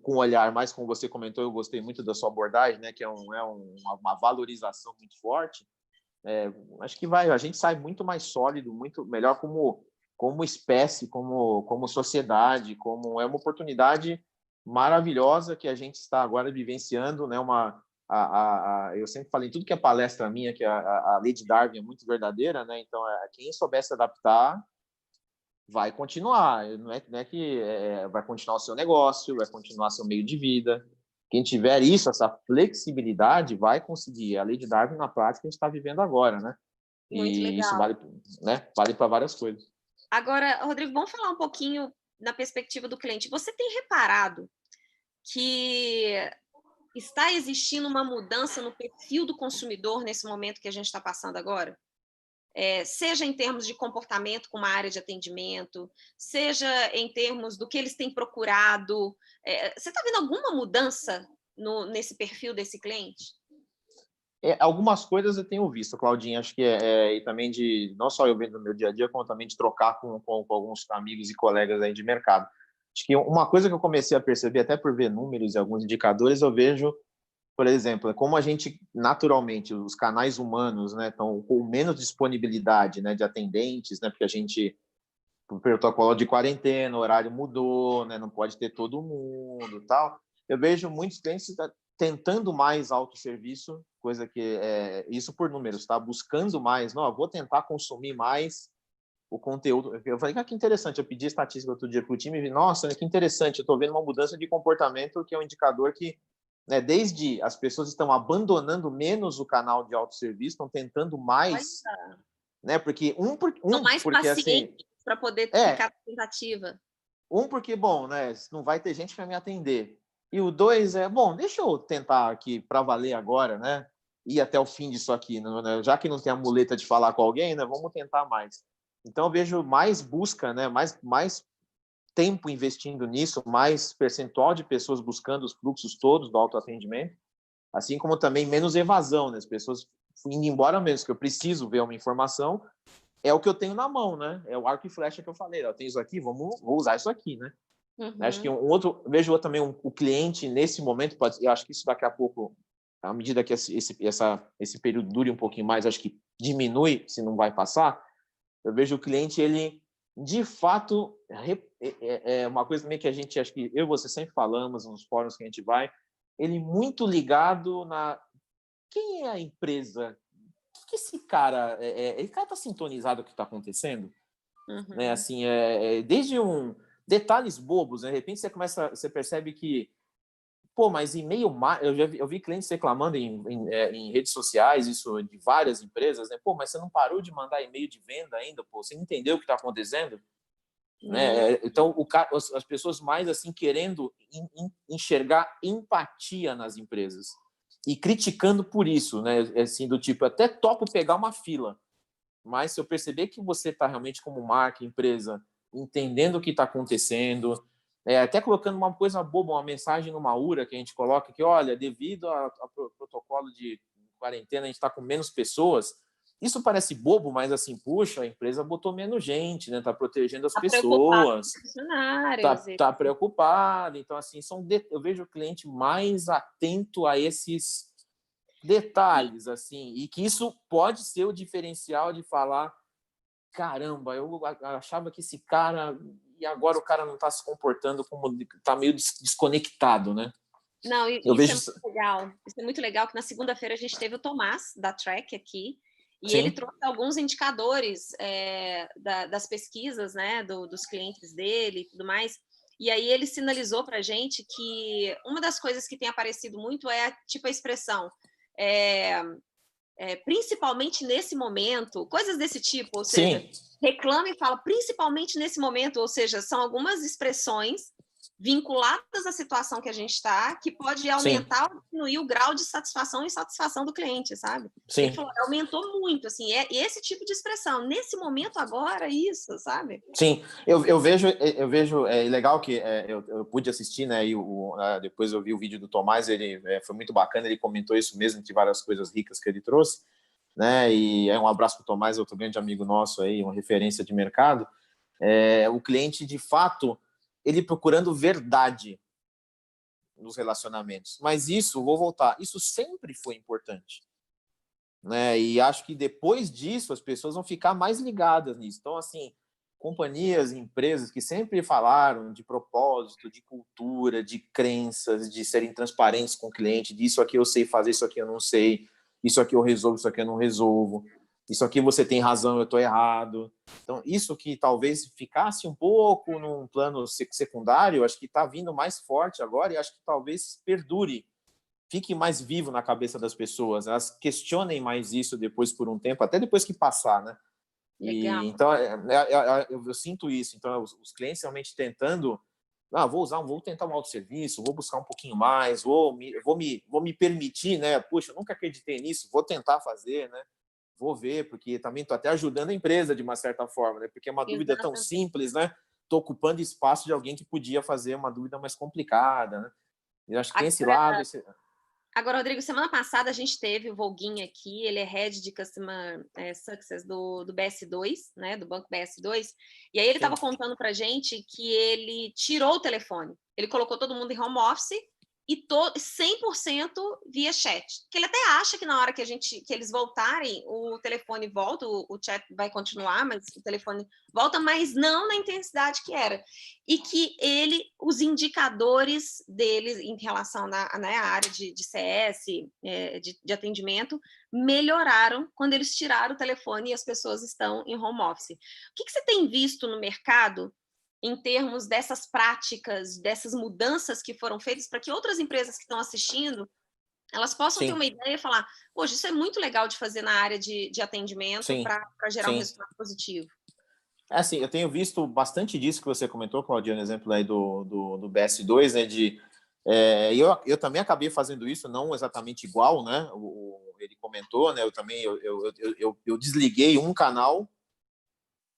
com o olhar, mais como você comentou, eu gostei muito da sua abordagem, né, que uma valorização muito forte. Acho que a gente sai muito mais sólido, muito melhor como espécie, como sociedade, é uma oportunidade maravilhosa que a gente está agora vivenciando, né? Eu sempre falei, tudo que é palestra minha, que a lei de Darwin é muito verdadeira, né? Então, quem souber se adaptar vai continuar. Não é que vai continuar o seu negócio, vai continuar seu meio de vida. Quem tiver essa flexibilidade, vai conseguir. A lei de Darwin, na prática, a gente está vivendo agora, né? Muito E isso legal. Vale para várias coisas. Agora, Rodrigo, vamos falar um pouquinho na perspectiva do cliente. Você tem reparado que está existindo uma mudança no perfil do consumidor nesse momento que a gente está passando agora? Seja em termos de comportamento com uma área de atendimento, seja em termos do que eles têm procurado. Você está vendo alguma mudança nesse perfil desse cliente? Algumas coisas eu tenho visto, Claudinha, acho que e também não só eu vendo no meu dia a dia, como também de trocar com alguns amigos e colegas aí de mercado. Acho que uma coisa que eu comecei a perceber, até por ver números e alguns indicadores, eu vejo, por exemplo, como a gente, naturalmente, os canais humanos, né, estão com menos disponibilidade, né, de atendentes, né, porque a gente, o protocolo de quarentena, o horário mudou, né, não pode ter todo mundo e tal. Eu vejo muitos clientes tentando mais autosserviço, coisa que isso por números, tá? Buscando mais, não, eu vou tentar consumir mais o conteúdo. Eu falei, que interessante, eu pedi estatística outro dia para o time e vi, nossa, que interessante, eu estou vendo uma mudança de comportamento que é um indicador que, né, desde as pessoas estão abandonando menos o canal de autosserviço, estão tentando mais, Olha. né? Porque São mais porque assim, pacientes para poder ficar na tentativa. porque, bom, né, não vai ter gente para me atender. E o dois bom, deixa eu tentar aqui para valer agora, né? Ir até o fim disso aqui, né? Já que não tem a muleta de falar com alguém, né? Vamos tentar mais. Então, eu vejo mais busca, né? Mais tempo investindo nisso, mais percentual de pessoas buscando os fluxos todos do autoatendimento, assim como também menos evasão, né? As pessoas indo embora mesmo, que eu preciso ver uma informação, é o que eu tenho na mão, né? É o arco e flecha que eu falei. Eu tenho isso aqui, vou usar isso aqui, né? Acho que vejo também o cliente nesse momento, eu acho que isso daqui a pouco, à medida que esse período dure um pouquinho mais, acho que diminui, se não vai passar. Eu vejo o cliente, ele, de fato, é uma coisa também que a gente, acho que eu e você sempre falamos nos fóruns que a gente vai, ele muito ligado quem é a empresa? O que esse cara... Esse cara está sintonizado com o que está acontecendo? Né? Assim, desde detalhes bobos, né? De repente você percebe que, pô, mas e-mail, eu vi clientes reclamando em redes sociais, isso de várias empresas, né? Pô, mas você não parou de mandar e-mail de venda ainda, pô, você entendeu o que está acontecendo? Né? Então, as pessoas mais assim querendo enxergar empatia nas empresas e criticando por isso, né? Assim, do tipo, até topo pegar uma fila, mas se eu perceber que você está realmente como marca, empresa, entendendo o que está acontecendo, até colocando uma coisa boba, uma mensagem numa URA que a gente coloca que, olha, devido ao protocolo de quarentena, a gente está com menos pessoas. Isso parece bobo, mas assim, puxa, a empresa botou menos gente, né? Está protegendo as preocupado com pessoas, os funcionários. tá preocupado. Então, assim, eu vejo o cliente mais atento a esses detalhes, assim, e que isso pode ser o diferencial de falar, caramba, eu achava que esse cara, e agora o cara não está se comportando como, está meio desconectado, né? Não, isso é muito legal. Isso é muito legal que na segunda-feira a gente teve o Tomás, da Track, aqui, e Sim. Ele trouxe alguns indicadores das pesquisas, né, dos clientes dele e tudo mais, e aí ele sinalizou para a gente que uma das coisas que tem aparecido muito tipo a expressão principalmente nesse momento, coisas desse tipo, ou seja, Sim. reclama e fala principalmente nesse momento, ou seja, são algumas expressões vinculadas à situação que a gente está, que pode aumentar Sim. ou diminuir o grau de satisfação e insatisfação do cliente, sabe? Sim. Ele falou, aumentou muito, assim, esse tipo de expressão, nesse momento agora, isso, sabe? Sim, eu vejo legal que eu pude assistir, né, e depois eu vi o vídeo do Tomás, ele foi muito bacana, ele comentou isso mesmo, de várias coisas ricas que ele trouxe, né, e um abraço para o Tomás, outro grande amigo nosso aí, uma referência de mercado. O cliente, de fato, ele procurando verdade nos relacionamentos. Mas isso, vou voltar, isso sempre foi importante, né? E acho que depois disso as pessoas vão ficar mais ligadas nisso. Então, assim, companhias, empresas que sempre falaram de propósito, de cultura, de crenças, de serem transparentes com o cliente, de isso aqui eu sei fazer, isso aqui eu não sei, isso aqui eu resolvo, isso aqui eu não resolvo, isso aqui você tem razão, eu estou errado. Então, isso que talvez ficasse um pouco num plano secundário, acho que está vindo mais forte agora e acho que talvez perdure, fique mais vivo na cabeça das pessoas, elas questionem mais isso depois por um tempo, até depois que passar, né? Legal. E, então, eu sinto isso. Então, os clientes realmente tentando, vou tentar um autosserviço, vou buscar um pouquinho mais, vou me permitir, né? Puxa, eu nunca acreditei nisso, vou tentar fazer, né? Vou ver, porque também estou até ajudando a empresa de uma certa forma, né? Porque é uma dúvida tão Exatamente. simples, né? Estou ocupando espaço de alguém que podia fazer uma dúvida mais complicada, né? E acho que tem esse lado. Agora, Rodrigo, semana passada a gente teve o Volguinha aqui, ele é Head de Customer Success do BS2, né, do Banco BS2, e aí ele estava contando para a gente que ele tirou o telefone, ele colocou todo mundo em home office e 100% via chat. Que ele até acha que na hora que eles voltarem, o telefone volta, o chat vai continuar, mas o telefone volta, mas não na intensidade que era. E que os indicadores deles em relação à área de CS, de atendimento, melhoraram quando eles tiraram o telefone e as pessoas estão em home office. O que você tem visto no mercado em termos dessas práticas, dessas mudanças que foram feitas, para que outras empresas que estão assistindo, elas possam ter uma ideia e falar, poxa, isso é muito legal de fazer na área de atendimento para gerar um resultado positivo. Assim, eu tenho visto bastante disso que você comentou, Claudia, no exemplo aí do BS2, né, eu também acabei fazendo isso, não exatamente igual, né, ele comentou, né, eu desliguei um canal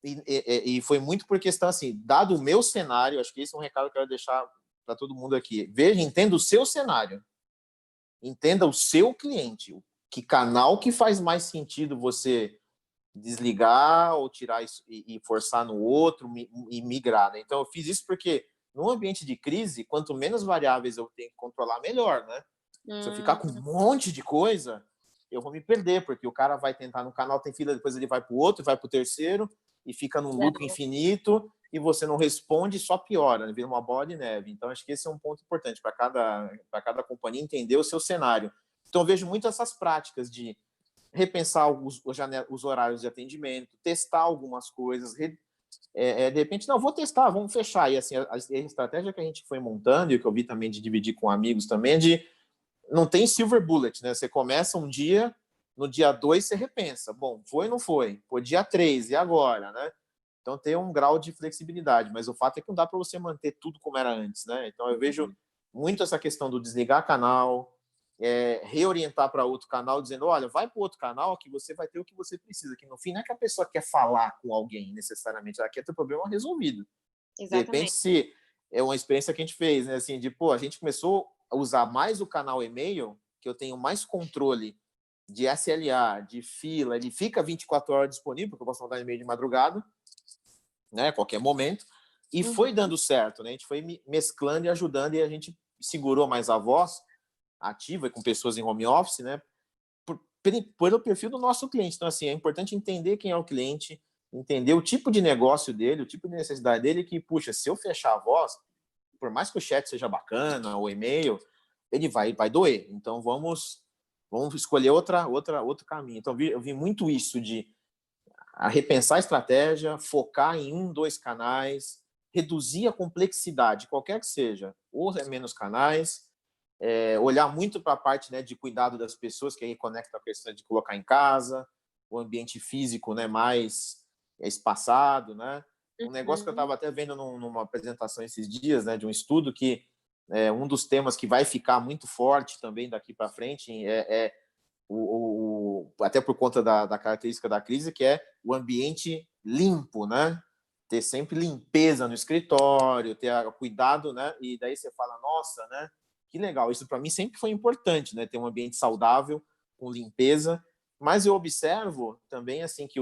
e foi muito por questão, assim, dado o meu cenário, acho que esse é um recado que eu quero deixar para todo mundo aqui, veja, entenda o seu cenário, entenda o seu cliente, que canal que faz mais sentido você desligar ou tirar isso e forçar no outro e migrar, né? Então eu fiz isso porque no ambiente de crise, quanto menos variáveis eu tenho que controlar, melhor, né? Se eu ficar com um monte de coisa, eu vou me perder, porque o cara vai tentar no canal, tem fila, depois ele vai para o outro, vai para o terceiro e fica num loop infinito e você não responde, só piora, né? Vira uma bola de neve. Então acho que esse é um ponto importante para cada companhia entender o seu cenário. Então eu vejo muito essas práticas de repensar os horários de atendimento, testar algumas coisas, de repente, não, vou testar, vamos fechar. E assim, a estratégia que a gente foi montando, e que eu vi também de dividir com amigos também, é de não tem silver bullet, né? Você começa um dia, no dia 2 você repensa. Bom, foi ou não foi? Foi dia 3, e agora, né? Então tem um grau de flexibilidade, mas o fato é que não dá para você manter tudo como era antes, né? Então eu vejo muito essa questão do desligar canal, reorientar para outro canal, dizendo, olha, vai para outro canal que você vai ter o que você precisa, que no fim não é que a pessoa quer falar com alguém necessariamente, ela quer ter o problema resolvido. Exatamente. De repente, se é uma experiência que a gente fez, né, assim, a gente começou a usar mais o canal e-mail, que eu tenho mais controle de SLA, de fila, ele fica 24 horas disponível, porque eu posso mandar e-mail de madrugada, né, a qualquer momento, e foi dando certo, né, a gente foi mesclando e ajudando, e a gente segurou mais a voz ativa com pessoas em home office, né? Pelo perfil do nosso cliente. Então, assim, é importante entender quem é o cliente, entender o tipo de negócio dele, o tipo de necessidade dele, que, puxa, se eu fechar a voz, por mais que o chat seja bacana, o e-mail, ele vai doer. Então, vamos escolher outro caminho. Então, eu vi muito isso de repensar a estratégia, focar em 1, 2 canais, reduzir a complexidade, qualquer que seja, ou menos canais, olhar muito para a parte, né, de cuidado das pessoas, que aí conecta a questão de colocar em casa, o ambiente físico, né, mais espaçado, né? Um negócio que eu estava até vendo numa apresentação esses dias, né, de um estudo que um dos temas que vai ficar muito forte também daqui para frente até por conta da característica da crise, que é o ambiente limpo, né? Ter sempre limpeza no escritório, ter cuidado, né? E daí você fala, nossa, né? Que legal, isso para mim sempre foi importante, né? Ter um ambiente saudável, com limpeza, mas eu observo também assim que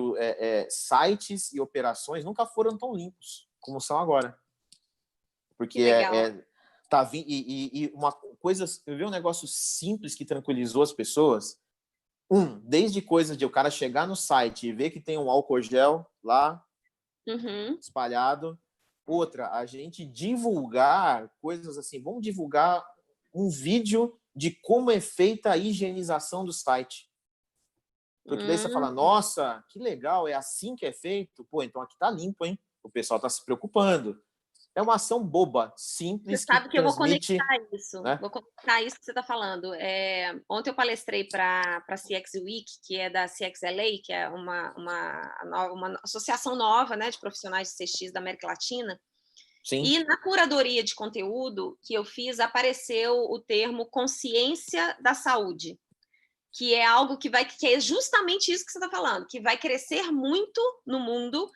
sites e operações nunca foram tão limpos como são agora. Porque Que legal. e uma coisa, eu vi um negócio simples que tranquilizou as pessoas. Desde coisa de o cara chegar no site e ver que tem um álcool gel lá Uhum. espalhado. Outra, a gente divulgar coisas assim, vamos divulgar um vídeo de como é feita a higienização do site. Porque daí você fala, nossa, que legal, é assim que é feito? Pô, então aqui tá limpo, hein? O pessoal tá se preocupando. É uma ação boba, Você simples, que sabe que eu vou transmite, conectar isso, né? vou conectar isso que você está falando. Ontem eu palestrei para a CX Week, que é da CXLA, que é uma associação nova, né, de profissionais de CX da América Latina. Sim. E na curadoria de conteúdo que eu fiz, apareceu o termo consciência da saúde, que é algo que é justamente isso que você está falando, que vai crescer muito no mundo,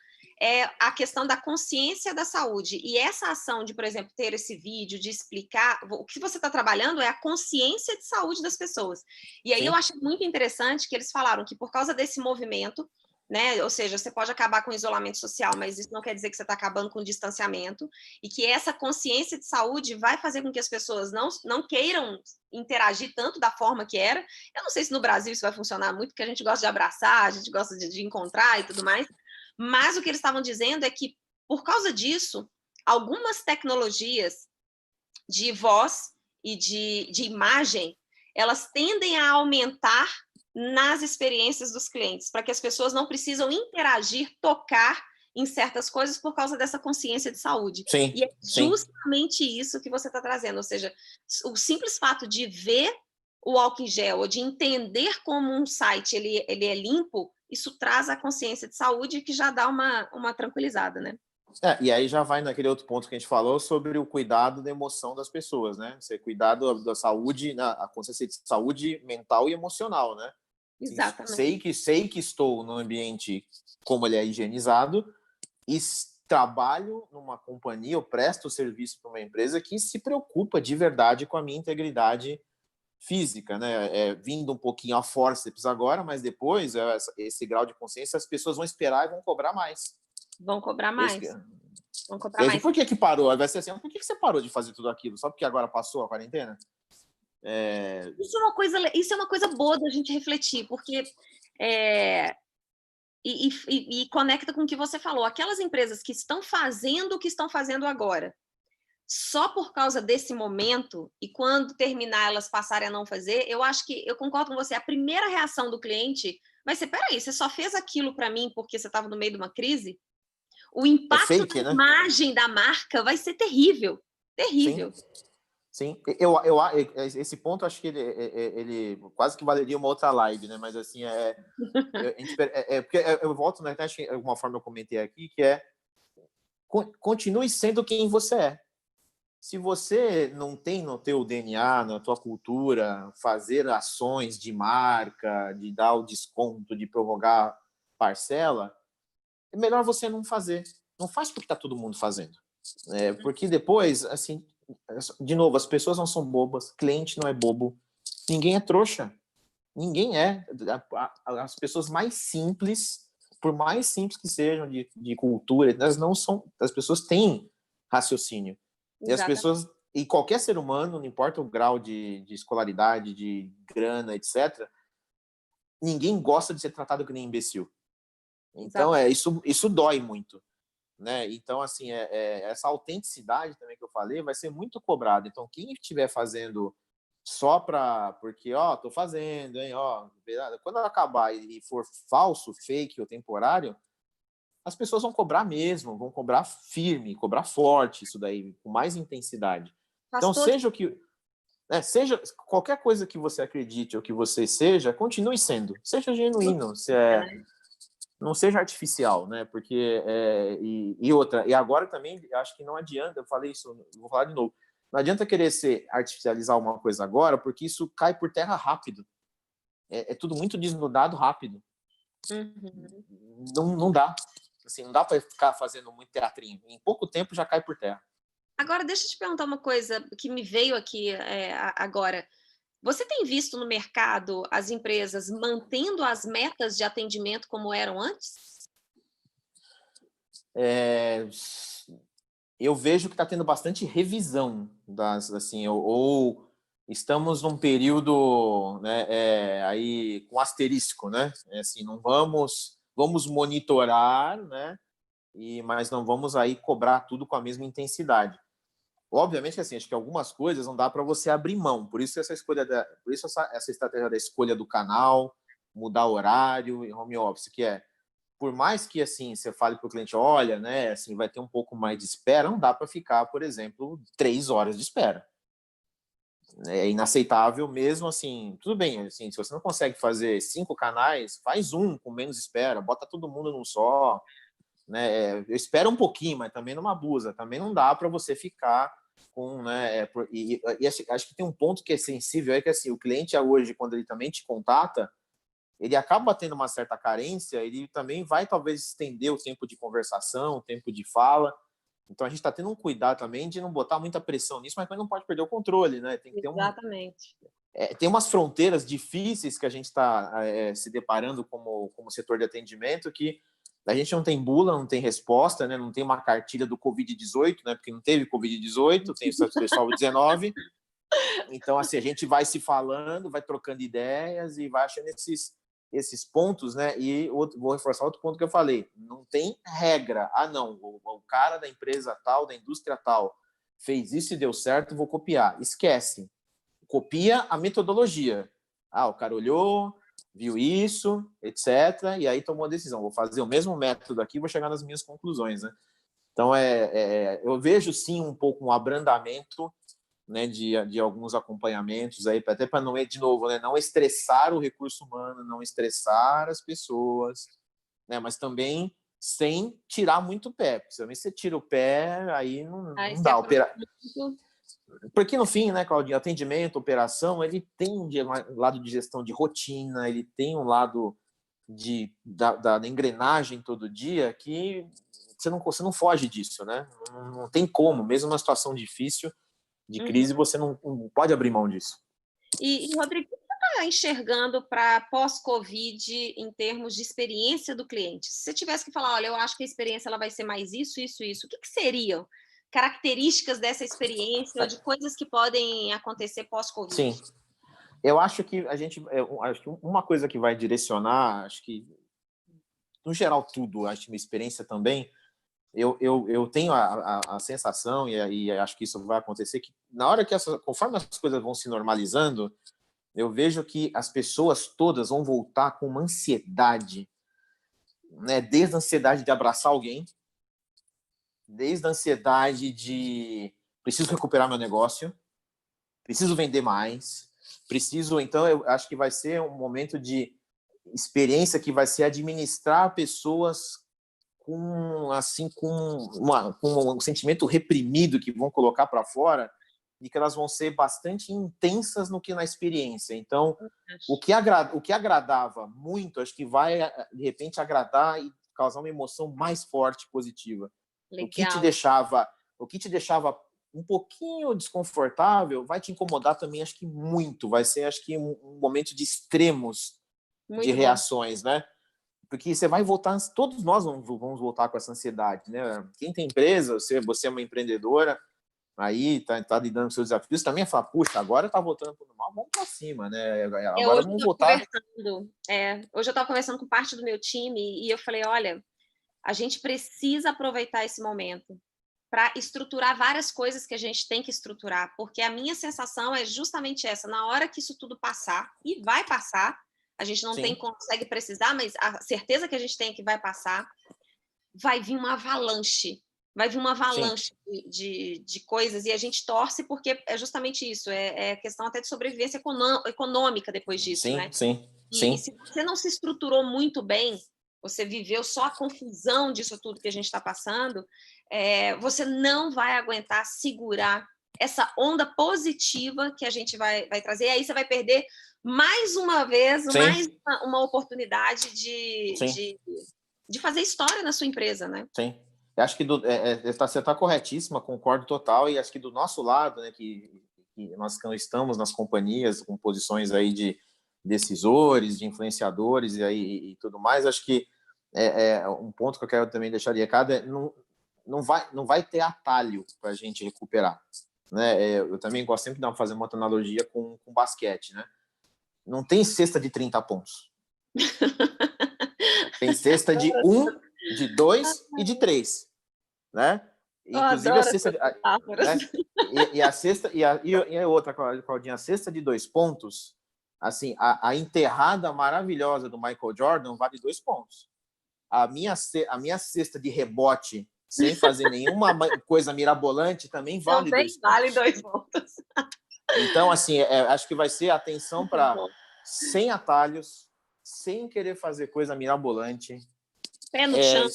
a questão da consciência da saúde. E essa ação de, por exemplo, ter esse vídeo, de explicar, o que você está trabalhando é a consciência de saúde das pessoas. E aí eu achei muito interessante que eles falaram que por causa desse movimento, né? Ou seja, você pode acabar com o isolamento social, mas isso não quer dizer que você está acabando com o distanciamento, e que essa consciência de saúde vai fazer com que as pessoas não queiram interagir tanto da forma que era. Eu não sei se no Brasil isso vai funcionar muito, porque a gente gosta de abraçar, a gente gosta de encontrar e tudo mais, mas o que eles estavam dizendo é que, por causa disso, algumas tecnologias de voz e de imagem, elas tendem a aumentar nas experiências dos clientes, para que as pessoas não precisam interagir, tocar em certas coisas por causa dessa consciência de saúde. Sim, e é sim. justamente isso que você está trazendo, ou seja, o simples fato de ver o álcool em gel, ou de entender como um site ele é limpo, isso traz a consciência de saúde, que já dá uma tranquilizada, né? E aí já vai naquele outro ponto que a gente falou sobre o cuidado da emoção das pessoas, né? Você cuidar da saúde, a consciência de saúde mental e emocional, né? Assim, Exatamente. sei que estou num ambiente como ele é higienizado e trabalho numa companhia, eu presto serviço para uma empresa que se preocupa de verdade com a minha integridade física, né? Vindo um pouquinho a forceps agora, mas depois, esse grau de consciência, as pessoas vão esperar e vão cobrar mais. Vão cobrar Esse, mais. Vão e cobrar aí, mais. por que parou? Vai ser assim, por que você parou de fazer tudo aquilo? Só porque agora passou a quarentena? Isso é uma coisa boa da gente refletir, porque e conecta com o que você falou. Aquelas empresas que estão fazendo o que estão fazendo agora, só por causa desse momento, e quando terminar elas passarem a não fazer, eu acho que, eu concordo com você, a primeira reação do cliente vai ser, peraí, você só fez aquilo para mim porque você estava no meio de uma crise? O É impacto fake, na né? imagem da marca vai ser terrível, Sim, terrível. sim. Esse ponto, acho que ele quase que valeria uma outra live, né? Mas, assim, porque eu volto na internet, de alguma forma eu comentei aqui, que continue sendo quem você é. Se você não tem no teu DNA, na tua cultura, fazer ações de marca, de dar o desconto, de prorrogar parcela, é melhor você não fazer. Não faz porque está todo mundo fazendo. Porque depois, assim, de novo, as pessoas não são bobas, cliente não é bobo, ninguém é trouxa. Ninguém é. As pessoas mais simples, por mais simples que sejam de cultura, elas não são. As pessoas têm raciocínio. E as Exatamente. pessoas. E qualquer ser humano, não importa o grau de escolaridade, de grana, etc., ninguém gosta de ser tratado que nem imbecil. Então, Exatamente. isso dói muito. Né? Então, assim, essa autenticidade também que eu falei vai ser muito cobrada. Então, quem estiver fazendo só porque, tô fazendo, hein, quando acabar e for falso, fake ou temporário, as pessoas vão cobrar mesmo, vão cobrar firme, cobrar forte isso daí, com mais intensidade. Então, Pastor, seja qualquer coisa que você acredite ou que você seja, continue sendo, seja genuíno, né? não seja artificial, né? Porque e outra, e agora também acho que não adianta, eu falei isso, vou falar de novo. Não adianta querer artificializar uma coisa agora, porque isso cai por terra rápido. É tudo muito desnudado rápido. Uhum. Não dá. Assim, não dá para ficar fazendo muito teatrinho. Em pouco tempo já cai por terra. Agora, deixa eu te perguntar uma coisa que me veio aqui agora. Você tem visto no mercado as empresas mantendo as metas de atendimento como eram antes? eu vejo que está tendo bastante revisão assim, ou estamos num período, né, aí com asterisco, né? Assim, não vamos monitorar, né? Mas não vamos aí cobrar tudo com a mesma intensidade. Obviamente que assim, acho que algumas coisas não dá para você abrir mão. Por isso essa estratégia da escolha do canal, mudar o horário em home office, que por mais que assim você fale para o cliente, olha, né, assim vai ter um pouco mais de espera, não dá para ficar, por exemplo, 3 horas de espera. É inaceitável mesmo assim. Tudo bem, assim, se você não consegue fazer 5 canais, faz um com menos espera, bota todo mundo num só, né? Eu espero um pouquinho, mas também não abusa. Também não dá para você ficar com, né? E acho que tem um ponto que é sensível, é que assim, o cliente hoje, quando ele também te contata, ele acaba tendo uma certa carência, ele também vai talvez estender o tempo de conversação, o tempo de fala. Então a gente está tendo um cuidado também de não botar muita pressão nisso, mas também não pode perder o controle, né? Tem que ter Exatamente. tem umas fronteiras difíceis que a gente está se deparando como setor de atendimento, que a gente não tem bula, não tem resposta, né? Não tem uma cartilha do Covid-18, né? Porque não teve Covid-18, tem o pessoal 19. Então, assim, a gente vai se falando, vai trocando ideias e vai achando esses pontos, né? E vou reforçar outro ponto que eu falei: não tem regra. Ah, não, o cara da empresa tal, da indústria tal, fez isso e deu certo, vou copiar. Esquece. Copia a metodologia. Ah, o cara olhou, viu isso, etc. E aí tomou a decisão. Vou fazer o mesmo método aqui, vou chegar nas minhas conclusões, né? Então, eu vejo sim um pouco um abrandamento, né, de alguns acompanhamentos aí, até para não, de novo, né, não estressar o recurso humano, não estressar as pessoas, né, mas também sem tirar muito o pé, porque também você tira o pé, aí não dá. Porque no fim, né, Claudinho, atendimento, operação, ele tem um lado de gestão de rotina, ele tem um lado da engrenagem todo dia que você não foge disso, né? Não tem como, mesmo numa situação difícil, de crise, você não pode abrir mão disso. E Rodrigo, o que você está enxergando para pós-Covid em termos de experiência do cliente? Se você tivesse que falar, olha, eu acho que a experiência ela vai ser mais isso, isso, isso, o que seriam características dessa experiência ou de coisas que podem acontecer pós-Covid? Sim. Eu acho que acho que uma coisa que vai direcionar, acho que no geral tudo, acho que minha experiência também, eu tenho a sensação, e acho que isso vai acontecer, que na hora que conforme as coisas vão se normalizando, eu vejo que as pessoas todas vão voltar com uma ansiedade, né? Desde a ansiedade de abraçar alguém, desde a ansiedade de preciso recuperar meu negócio, preciso vender mais, preciso. Então, eu acho que vai ser um momento de experiência que vai ser administrar pessoas com um sentimento reprimido que vão colocar para fora e que elas vão ser bastante intensas no que na experiência. Então, o que agradava muito, acho que vai de repente agradar e causar uma emoção mais forte, positiva. Legal. O que te deixava um pouquinho desconfortável vai te incomodar também, acho que muito. Vai ser, acho que um momento de extremos muito de reações, né? Porque você vai voltar, todos nós vamos voltar com essa ansiedade, né? Quem tem empresa, você é uma empreendedora, aí tá lidando com seus desafios, também fala, puxa, agora tá voltando para o normal, vamos para cima, né? Agora vamos voltar. Hoje eu estava conversando com parte do meu time e eu falei, olha, a gente precisa aproveitar esse momento para estruturar várias coisas que a gente tem que estruturar, porque a minha sensação é justamente essa, na hora que isso tudo passar, e vai passar, a gente não consegue precisar, mas a certeza que a gente tem é que vai passar, vai vir uma avalanche de coisas, e a gente torce porque é justamente isso, é questão até de sobrevivência econômica depois disso, né? Sim. E se você não se estruturou muito bem, você viveu só a confusão disso tudo que a gente está passando, você não vai aguentar segurar essa onda positiva que a gente vai trazer, e aí você vai perder mais uma vez, mais uma oportunidade de fazer história na sua empresa, né? Sim. Eu acho que você está corretíssima, concordo total, e acho que do nosso lado, né, que nós estamos nas companhias com posições aí de decisores, de influenciadores e tudo mais, acho que um ponto que eu quero também deixar de recado é não vai ter atalho para a gente recuperar, né? Eu também gosto sempre de fazer uma analogia com basquete, né? Não tem cesta de 30 pontos. Tem cesta de 1, de 2 e de 3, né? Eu Inclusive a adoro cesta, essas metáforas. né? E a cesta e a outra, Claudinha, a cesta de 2 pontos, assim, a enterrada maravilhosa do Michael Jordan vale 2 pontos. A minha cesta de rebote, sem fazer nenhuma coisa mirabolante, também vale Também 2 vale pontos. 2 pontos. Então, assim, acho que vai ser atenção para sem atalhos, sem querer fazer coisa mirabolante. Pé no chão.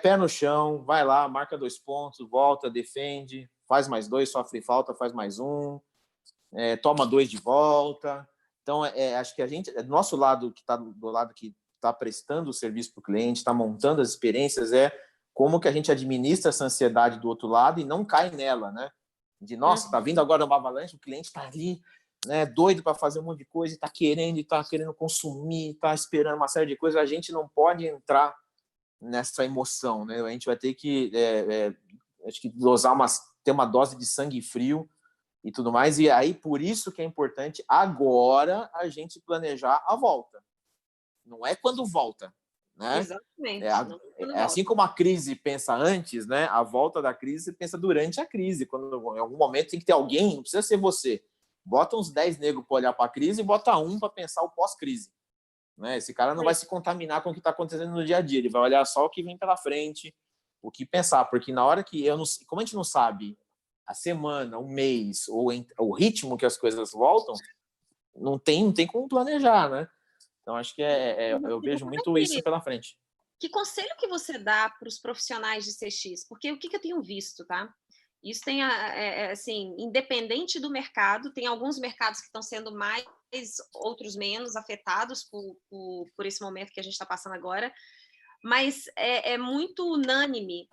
Pé no chão, vai lá, marca 2 pontos, volta, defende, faz mais 2, sofre falta, faz mais 1, toma 2 de volta. Então, acho que a gente, do nosso lado, que está do lado que está prestando o serviço para o cliente, está montando as experiências, como que a gente administra essa ansiedade do outro lado e não cai nela, né? De, nossa, tá vindo agora uma avalanche, o cliente está ali, né, doido para fazer um monte de coisa, está querendo consumir, está esperando uma série de coisas. A gente não pode entrar nessa emoção, né? A gente vai ter que, acho que ter uma dose de sangue frio e tudo mais. E aí, por isso que é importante agora a gente planejar a volta. Não é quando volta, né? Exatamente. Assim como a crise pensa antes, né? A volta da crise pensa durante a crise. Quando em algum momento tem que ter alguém, não precisa ser você. Bota uns 10 negros para olhar para a crise e bota um para pensar o pós-crise. Né? Esse cara não vai se contaminar com o que está acontecendo no dia a dia. Ele vai olhar só o que vem pela frente, o que pensar. Porque na hora que como a gente não sabe a semana, o mês ou o ritmo que as coisas voltam, não tem como planejar, né? Então, acho que eu vejo muito isso pela frente. Que conselho que você dá para os profissionais de CX? Porque o que eu tenho visto, tá? Isso tem, assim, independente do mercado, tem alguns mercados que estão sendo mais, outros menos afetados por esse momento que a gente está passando agora, mas é muito unânime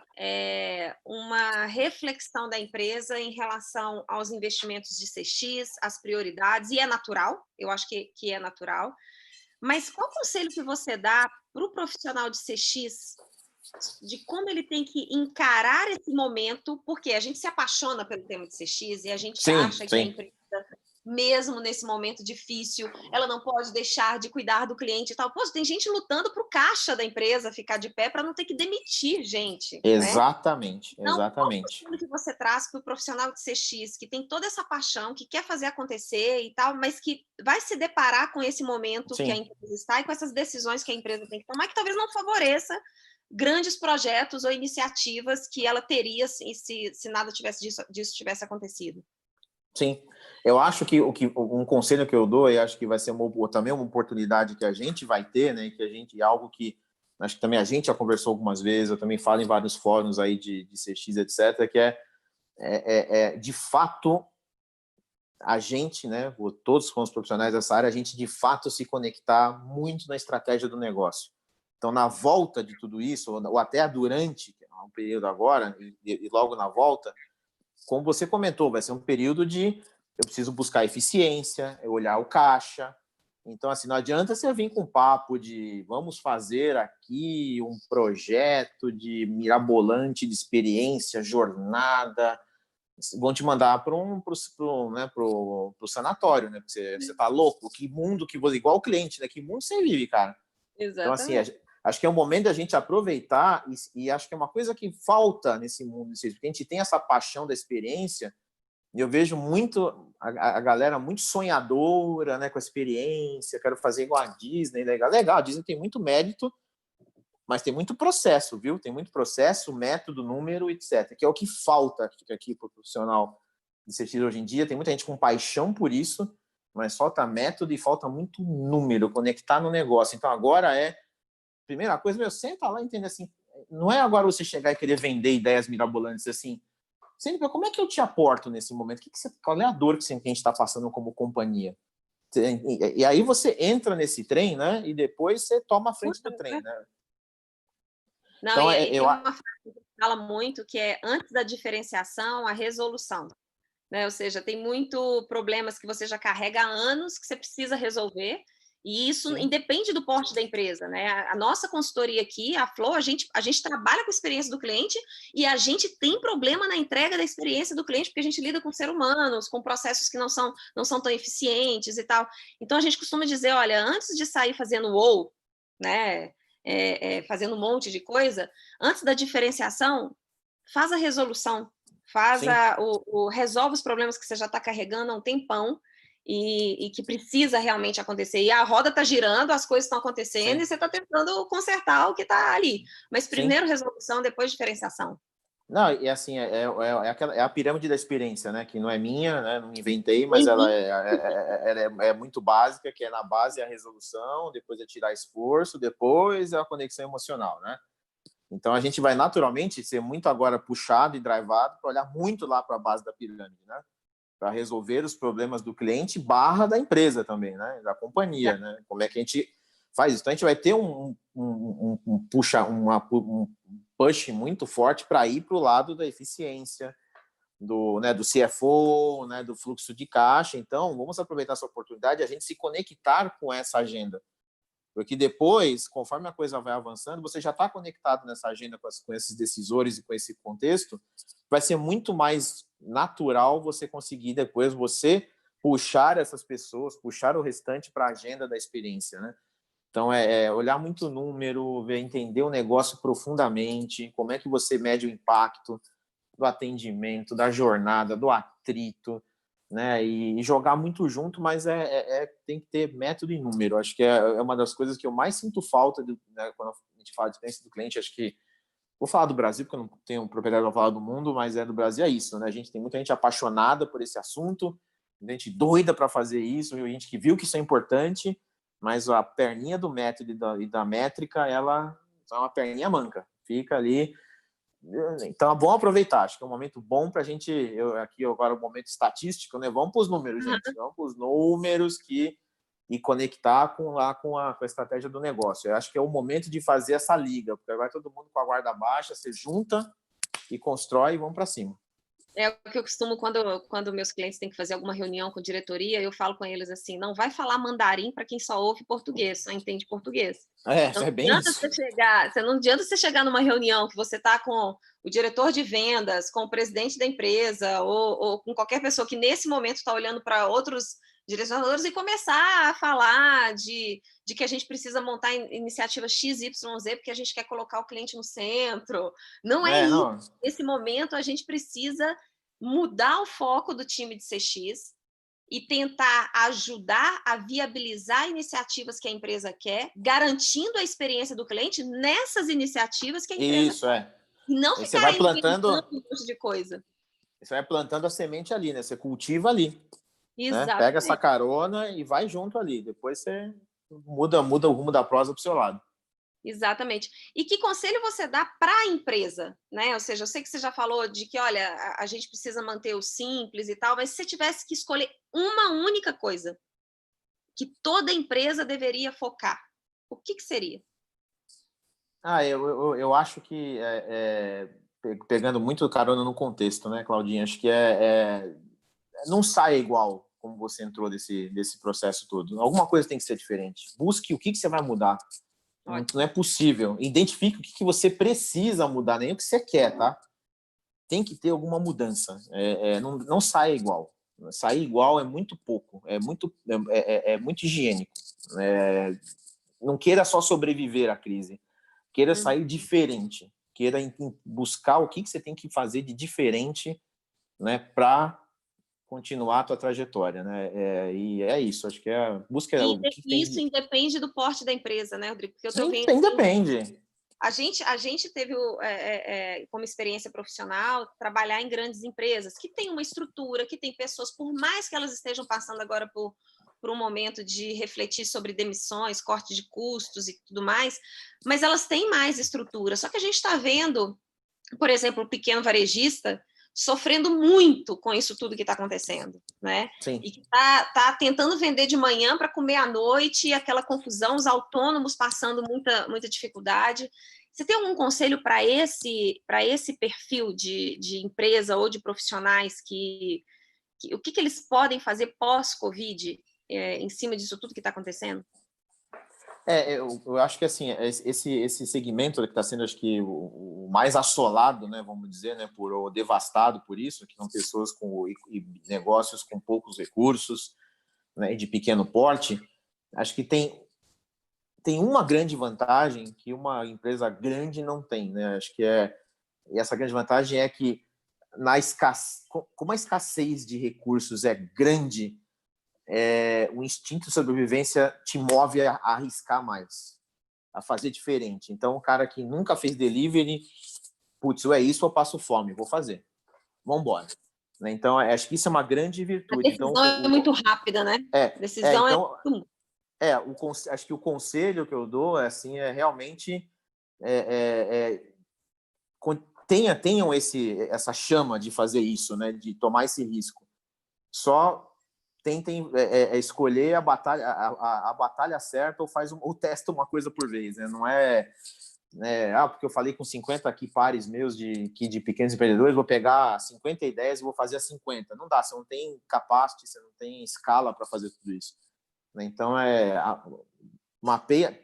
uma reflexão da empresa em relação aos investimentos de CX, as prioridades, e é natural, eu acho que é natural. Mas qual conselho que você dá para o profissional de CX de como ele tem que encarar esse momento, porque a gente se apaixona pelo tema de CX e a gente acha que a empresa, mesmo nesse momento difícil, ela não pode deixar de cuidar do cliente e tal. Pô, tem gente lutando para o caixa da empresa ficar de pé para não ter que demitir gente. Exatamente, né? exatamente. Então, qual que você traz para o profissional de CX que tem toda essa paixão, que quer fazer acontecer e tal, mas que vai se deparar com esse momento que a empresa está e com essas decisões que a empresa tem que tomar, que talvez não favoreça grandes projetos ou iniciativas que ela teria se nada disso tivesse acontecido? Sim, eu acho que um conselho que eu dou, e acho que vai ser também uma oportunidade que a gente vai ter, né? Que algo que acho que também a gente já conversou algumas vezes, eu também falo em vários fóruns aí de CX, etc., que de fato a gente, né? Todos como os profissionais dessa área, a gente de fato se conectar muito na estratégia do negócio. Então, na volta de tudo isso, ou até durante, que é um período agora, e logo na volta, como você comentou, vai ser um período de eu preciso buscar eficiência, olhar o caixa. Então, assim, não adianta você vir com papo de vamos fazer aqui um projeto de mirabolante de experiência, jornada. Vão te mandar para pro sanatório, né? Porque você tá louco? Que mundo que você... Igual o cliente, né? Que mundo você vive, cara? Exatamente. Então, assim, acho que é um momento da gente aproveitar e acho que é uma coisa que falta nesse mundo, porque a gente tem essa paixão da experiência e eu vejo muito a galera muito sonhadora, né, com a experiência, quero fazer igual a Disney, legal, a Disney tem muito mérito, mas tem muito processo, viu? Tem muito processo, método, número, etc., que é o que falta aqui para o profissional de CX hoje em dia. Tem muita gente com paixão por isso, mas falta método e falta muito número, conectar no negócio. Então, agora primeira coisa, senta lá e entende assim, não é agora você chegar e querer vender ideias mirabolantes assim, sempre, como é que eu te aporto nesse momento? Qual é a dor que a gente está passando como companhia? E aí você entra nesse trem, né? E depois você toma a frente do trem, né? Não, então, tem uma frase que fala muito que é antes da diferenciação, a resolução. Né? Ou seja, tem muito problemas que você já carrega há anos que você precisa resolver E isso Sim. independe do porte da empresa, né? A nossa consultoria aqui, a Flow, a gente trabalha com a experiência do cliente e a gente tem problema na entrega da experiência do cliente, porque a gente lida com seres humanos, com processos que não são tão eficientes e tal. Então, a gente costuma dizer, olha, antes de sair fazendo wow, né? Fazendo um monte de coisa, antes da diferenciação, faz a resolução, resolve os problemas que você já está carregando há um tempão, e que precisa realmente acontecer. E a roda está girando, as coisas estão acontecendo, Sim. e você está tentando consertar o que está ali. Mas primeiro Sim. resolução, depois diferenciação. Não, e assim, é a pirâmide da experiência, né? Que não é minha, né? Não inventei, mas ela é muito básica, que é na base a resolução, depois é tirar esforço, depois é a conexão emocional, né? Então a gente vai naturalmente ser muito agora puxado e drivado para olhar muito lá para a base da pirâmide, né? Para resolver os problemas do cliente barra da empresa também, né? Da companhia, né? Como é que a gente faz isso? Então a gente vai ter um push muito forte para ir para o lado da eficiência, do CFO, né, do fluxo de caixa. Então vamos aproveitar essa oportunidade e a gente se conectar com essa agenda. Porque depois, conforme a coisa vai avançando, você já está conectado nessa agenda com esses decisores e com esse contexto, vai ser muito mais natural você conseguir depois você puxar essas pessoas, puxar o restante para a agenda da experiência, né? Então, olhar muito número, entender o negócio profundamente, como é que você mede o impacto do atendimento, da jornada, do atrito, né? E jogar muito junto, mas tem que ter método e número. Acho que é uma das coisas que eu mais sinto falta né, quando a gente fala de experiência do cliente. Acho que vou falar do Brasil, porque eu não tenho propriedade para falar do mundo, mas do Brasil é isso, né? A gente tem muita gente apaixonada por esse assunto, gente doida para fazer isso, gente que viu que isso é importante, mas a perninha do método e da métrica, ela é uma perninha manca. Fica ali. Então é bom aproveitar, acho que é um momento bom para a gente, aqui agora o momento estatístico, né? Vamos para os números, gente, vamos para os números e conectar com a estratégia do negócio. Eu acho que é o momento de fazer essa liga, porque vai todo mundo com a guarda baixa, você junta e constrói e vamos para cima. É o que eu costumo, quando meus clientes têm que fazer alguma reunião com diretoria, eu falo com eles assim, não vai falar mandarim para quem só ouve português, só entende português. Então, É bem isso. Não adianta você chegar numa reunião que você está com o diretor de vendas, com o presidente da empresa, ou com qualquer pessoa que nesse momento está olhando para outros direcionadores e começar a falar de que a gente precisa montar iniciativa XYZ, porque a gente quer colocar o cliente no centro. Não é isso. Não. Nesse momento, a gente precisa mudar o foco do time de CX e tentar ajudar a viabilizar iniciativas que a empresa quer, garantindo a experiência do cliente nessas iniciativas que a empresa isso, quer. E não e ficar vai plantando um monte de coisa. Você vai plantando a semente ali, né? Você cultiva ali. Né? Exatamente. Pega essa carona e vai junto ali. Depois você muda o rumo da prosa para o seu lado. Exatamente. E que conselho você dá para a empresa, né? Ou seja, eu sei que você já falou de que, olha, a gente precisa manter o simples e tal, mas se você tivesse que escolher uma única coisa que toda empresa deveria focar, o que seria? Eu acho que pegando muito carona no contexto, né, Claudinha? Acho que não sai igual como você entrou desse processo todo. Alguma coisa tem que ser diferente. Busque o que você vai mudar. Não é possível. Identifique o que você precisa mudar, nem o que você quer, tá? Tem que ter alguma mudança. Não sai igual. Sair igual é muito pouco. É muito higiênico. Não queira só sobreviver à crise. Queira sair diferente. Queira buscar o que você tem que fazer de diferente, né, para continuar a tua trajetória, né? E é isso, acho que busca o que isso tem. independe do porte da empresa, né, Rodrigo? Porque eu tô vendo Independe. A gente teve como experiência profissional trabalhar em grandes empresas que têm uma estrutura, que têm pessoas, por mais que elas estejam passando agora por um momento de refletir sobre demissões, corte de custos e tudo mais, mas elas têm mais estrutura. Só que a gente está vendo, por exemplo, o pequeno varejista sofrendo muito com isso tudo que está acontecendo, né? Sim. E que está tentando vender de manhã para comer à noite, aquela confusão, os autônomos passando muita dificuldade. Você tem algum conselho para esse perfil de empresa ou de profissionais o que eles podem fazer pós-Covid em cima disso tudo que está acontecendo? Eu acho que assim, esse segmento que está sendo, acho que, o mais assolado, né, vamos dizer, né, ou devastado por isso, que são pessoas e negócios com poucos recursos, né, e de pequeno porte. Acho que tem uma grande vantagem que uma empresa grande não tem, né? Acho que e essa grande vantagem é que como a escassez de recursos é grande, o instinto de sobrevivência te move a arriscar mais, a fazer diferente. Então, o cara que nunca fez delivery, putz, é isso, eu passo fome, vou fazer. Vamos embora. Né? Então, acho que isso é uma grande A virtude. decisão é muito rápida, né? Decisão então, acho que o conselho que eu dou assim, realmente tenham essa chama de fazer isso, né? De tomar esse risco. Só tentem escolher a batalha certa ou testa uma coisa por vez, né? Não porque eu falei com 50 aqui pares meus de pequenos empreendedores, vou pegar 50 ideias e vou fazer as 50. Não dá, você não tem capacity, você não tem escala para fazer tudo isso. Então,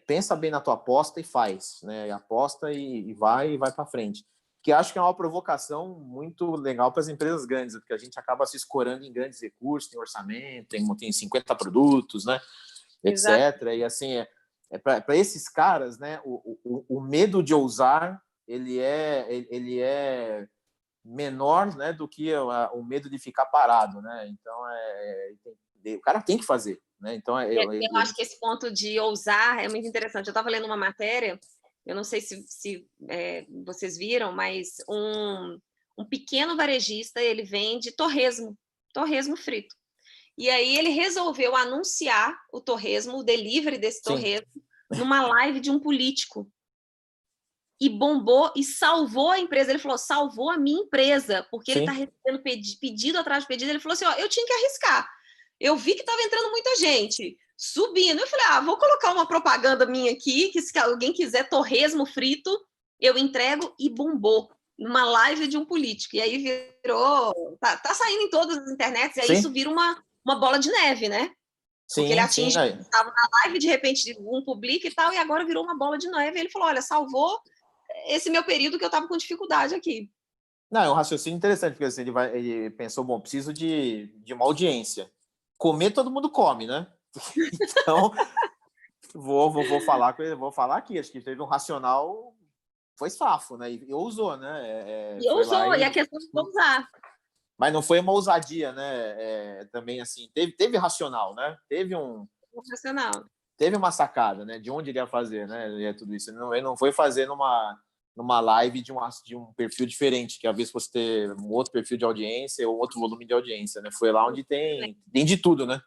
pensa bem na tua aposta e faz, né? Aposta e vai para frente. Que acho que é uma provocação muito legal para as empresas grandes, porque a gente acaba se escorando em grandes recursos, tem orçamento, tem 50 produtos, né? Exato. Etc. E assim, para esses caras, né? O medo de ousar ele é menor, né, do que o medo de ficar parado, né? Então o cara tem que fazer, né? Então eu acho que esse ponto de ousar é muito interessante. Eu estava lendo uma matéria, eu não sei se vocês viram, mas um pequeno varejista, ele vende torresmo frito. E aí ele resolveu anunciar o torresmo, o delivery desse torresmo, numa live de um político. E bombou e salvou a empresa. Ele falou, salvou a minha empresa, porque ele está recebendo pedido atrás de pedido. Ele falou assim, eu tinha que arriscar. Eu vi que estava entrando muita gente, subindo. Eu falei, vou colocar uma propaganda minha aqui, que se alguém quiser torresmo frito, eu entrego, e bombou. Numa live de um político. E aí virou... Tá saindo em todas as internets, e aí isso vira uma bola de neve, né? Porque ele atinge, estava na live, de repente um publica e tal, e agora virou uma bola de neve. E ele falou, olha, salvou esse meu período que eu estava com dificuldade aqui. Não, é um raciocínio interessante, porque assim, ele pensou, bom, preciso de uma audiência. Comer, todo mundo come, né? Então, vou falar aqui. Acho que teve um racional, foi safo, né? E ousou, né? E ousou, e a questão de ousar. Mas não foi uma ousadia, né? Também, assim, teve racional, né? Teve racional. Teve uma sacada, né? De onde ele ia fazer, né? Tudo isso. Ele não foi fazer numa live de um perfil diferente, que às vezes fosse ter um outro perfil de audiência ou outro volume de audiência, né? Foi lá onde tem de tudo, né?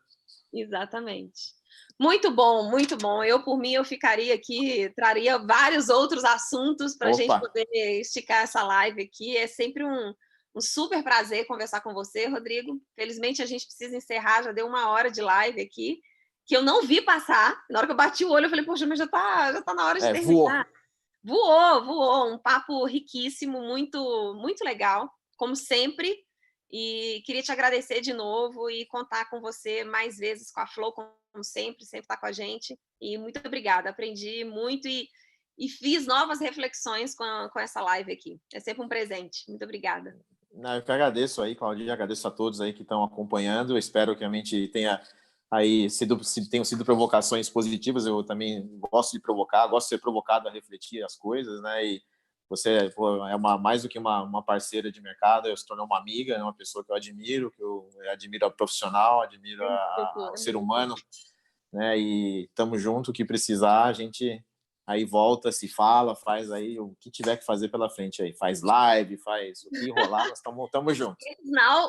Exatamente. Muito bom, muito bom. Eu, por mim, eu ficaria aqui, traria vários outros assuntos para a gente poder esticar essa live aqui. É sempre um super prazer conversar com você, Rodrigo. Felizmente, a gente precisa encerrar, já deu 1 hora de live aqui, que eu não vi passar. Na hora que eu bati o olho, eu falei, poxa, mas já tá na hora de terminar. Voou. Um papo riquíssimo, muito, muito legal, como sempre. E queria te agradecer de novo e contar com você mais vezes, com a Flow, como sempre está com a gente. E muito obrigada, aprendi muito e fiz novas reflexões com essa live aqui. É sempre um presente. Muito obrigada. Eu que agradeço aí, Claudinha, agradeço a todos aí que estão acompanhando. Eu espero que realmente tenham sido provocações positivas. Eu também gosto de provocar, gosto de ser provocado a refletir as coisas, né? E você é mais do que uma parceira de mercado, eu se tornei uma amiga, uma pessoa que eu admiro a profissional, admiro o ser humano, né? E estamos junto, o que precisar, a gente aí volta, se fala, faz aí o que tiver que fazer pela frente aí, faz live, faz o que rolar, nós estamos juntos.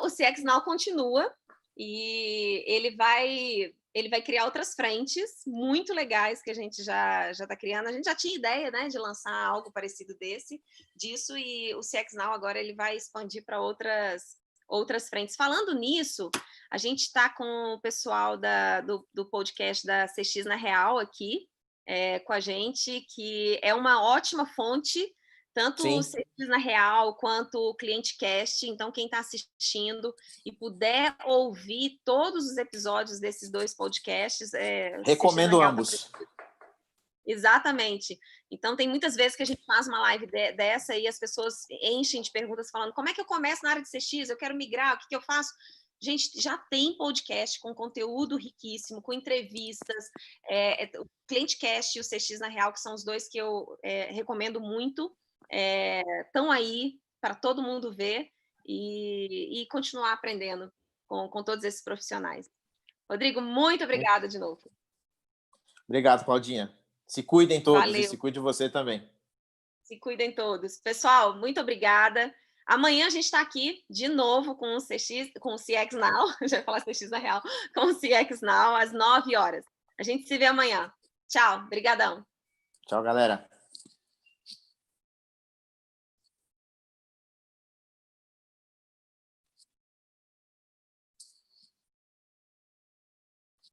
O CX Now continua e ele vai criar outras frentes muito legais que a gente já está criando. A gente já tinha ideia, né, de lançar algo parecido disso, e o CX Now agora ele vai expandir para outras frentes. Falando nisso, a gente está com o pessoal do podcast da CX na Real aqui com a gente, que é uma ótima fonte, tanto o CX na Real quanto o ClienteCast. Então, quem está assistindo e puder ouvir todos os episódios desses 2 podcasts... Recomendo ambos. Exatamente. Então, tem muitas vezes que a gente faz uma live dessa e as pessoas enchem de perguntas falando como é que eu começo na área de CX? Eu quero migrar, o que que eu faço? Gente, já tem podcast com conteúdo riquíssimo, com entrevistas, o ClienteCast e o CX na Real, que são os dois que eu recomendo muito, estão aí para todo mundo ver e continuar aprendendo com todos esses profissionais. Rodrigo, muito obrigada de novo. Obrigado, Claudinha. Se cuidem todos Valeu. e se cuide você também. Se cuidem todos. Pessoal, muito obrigada. Amanhã a gente está aqui de novo com o CX Now, já ia falar CX na Real, com o CX Now às 9 horas. A gente se vê amanhã. Tchau, brigadão. Tchau, galera.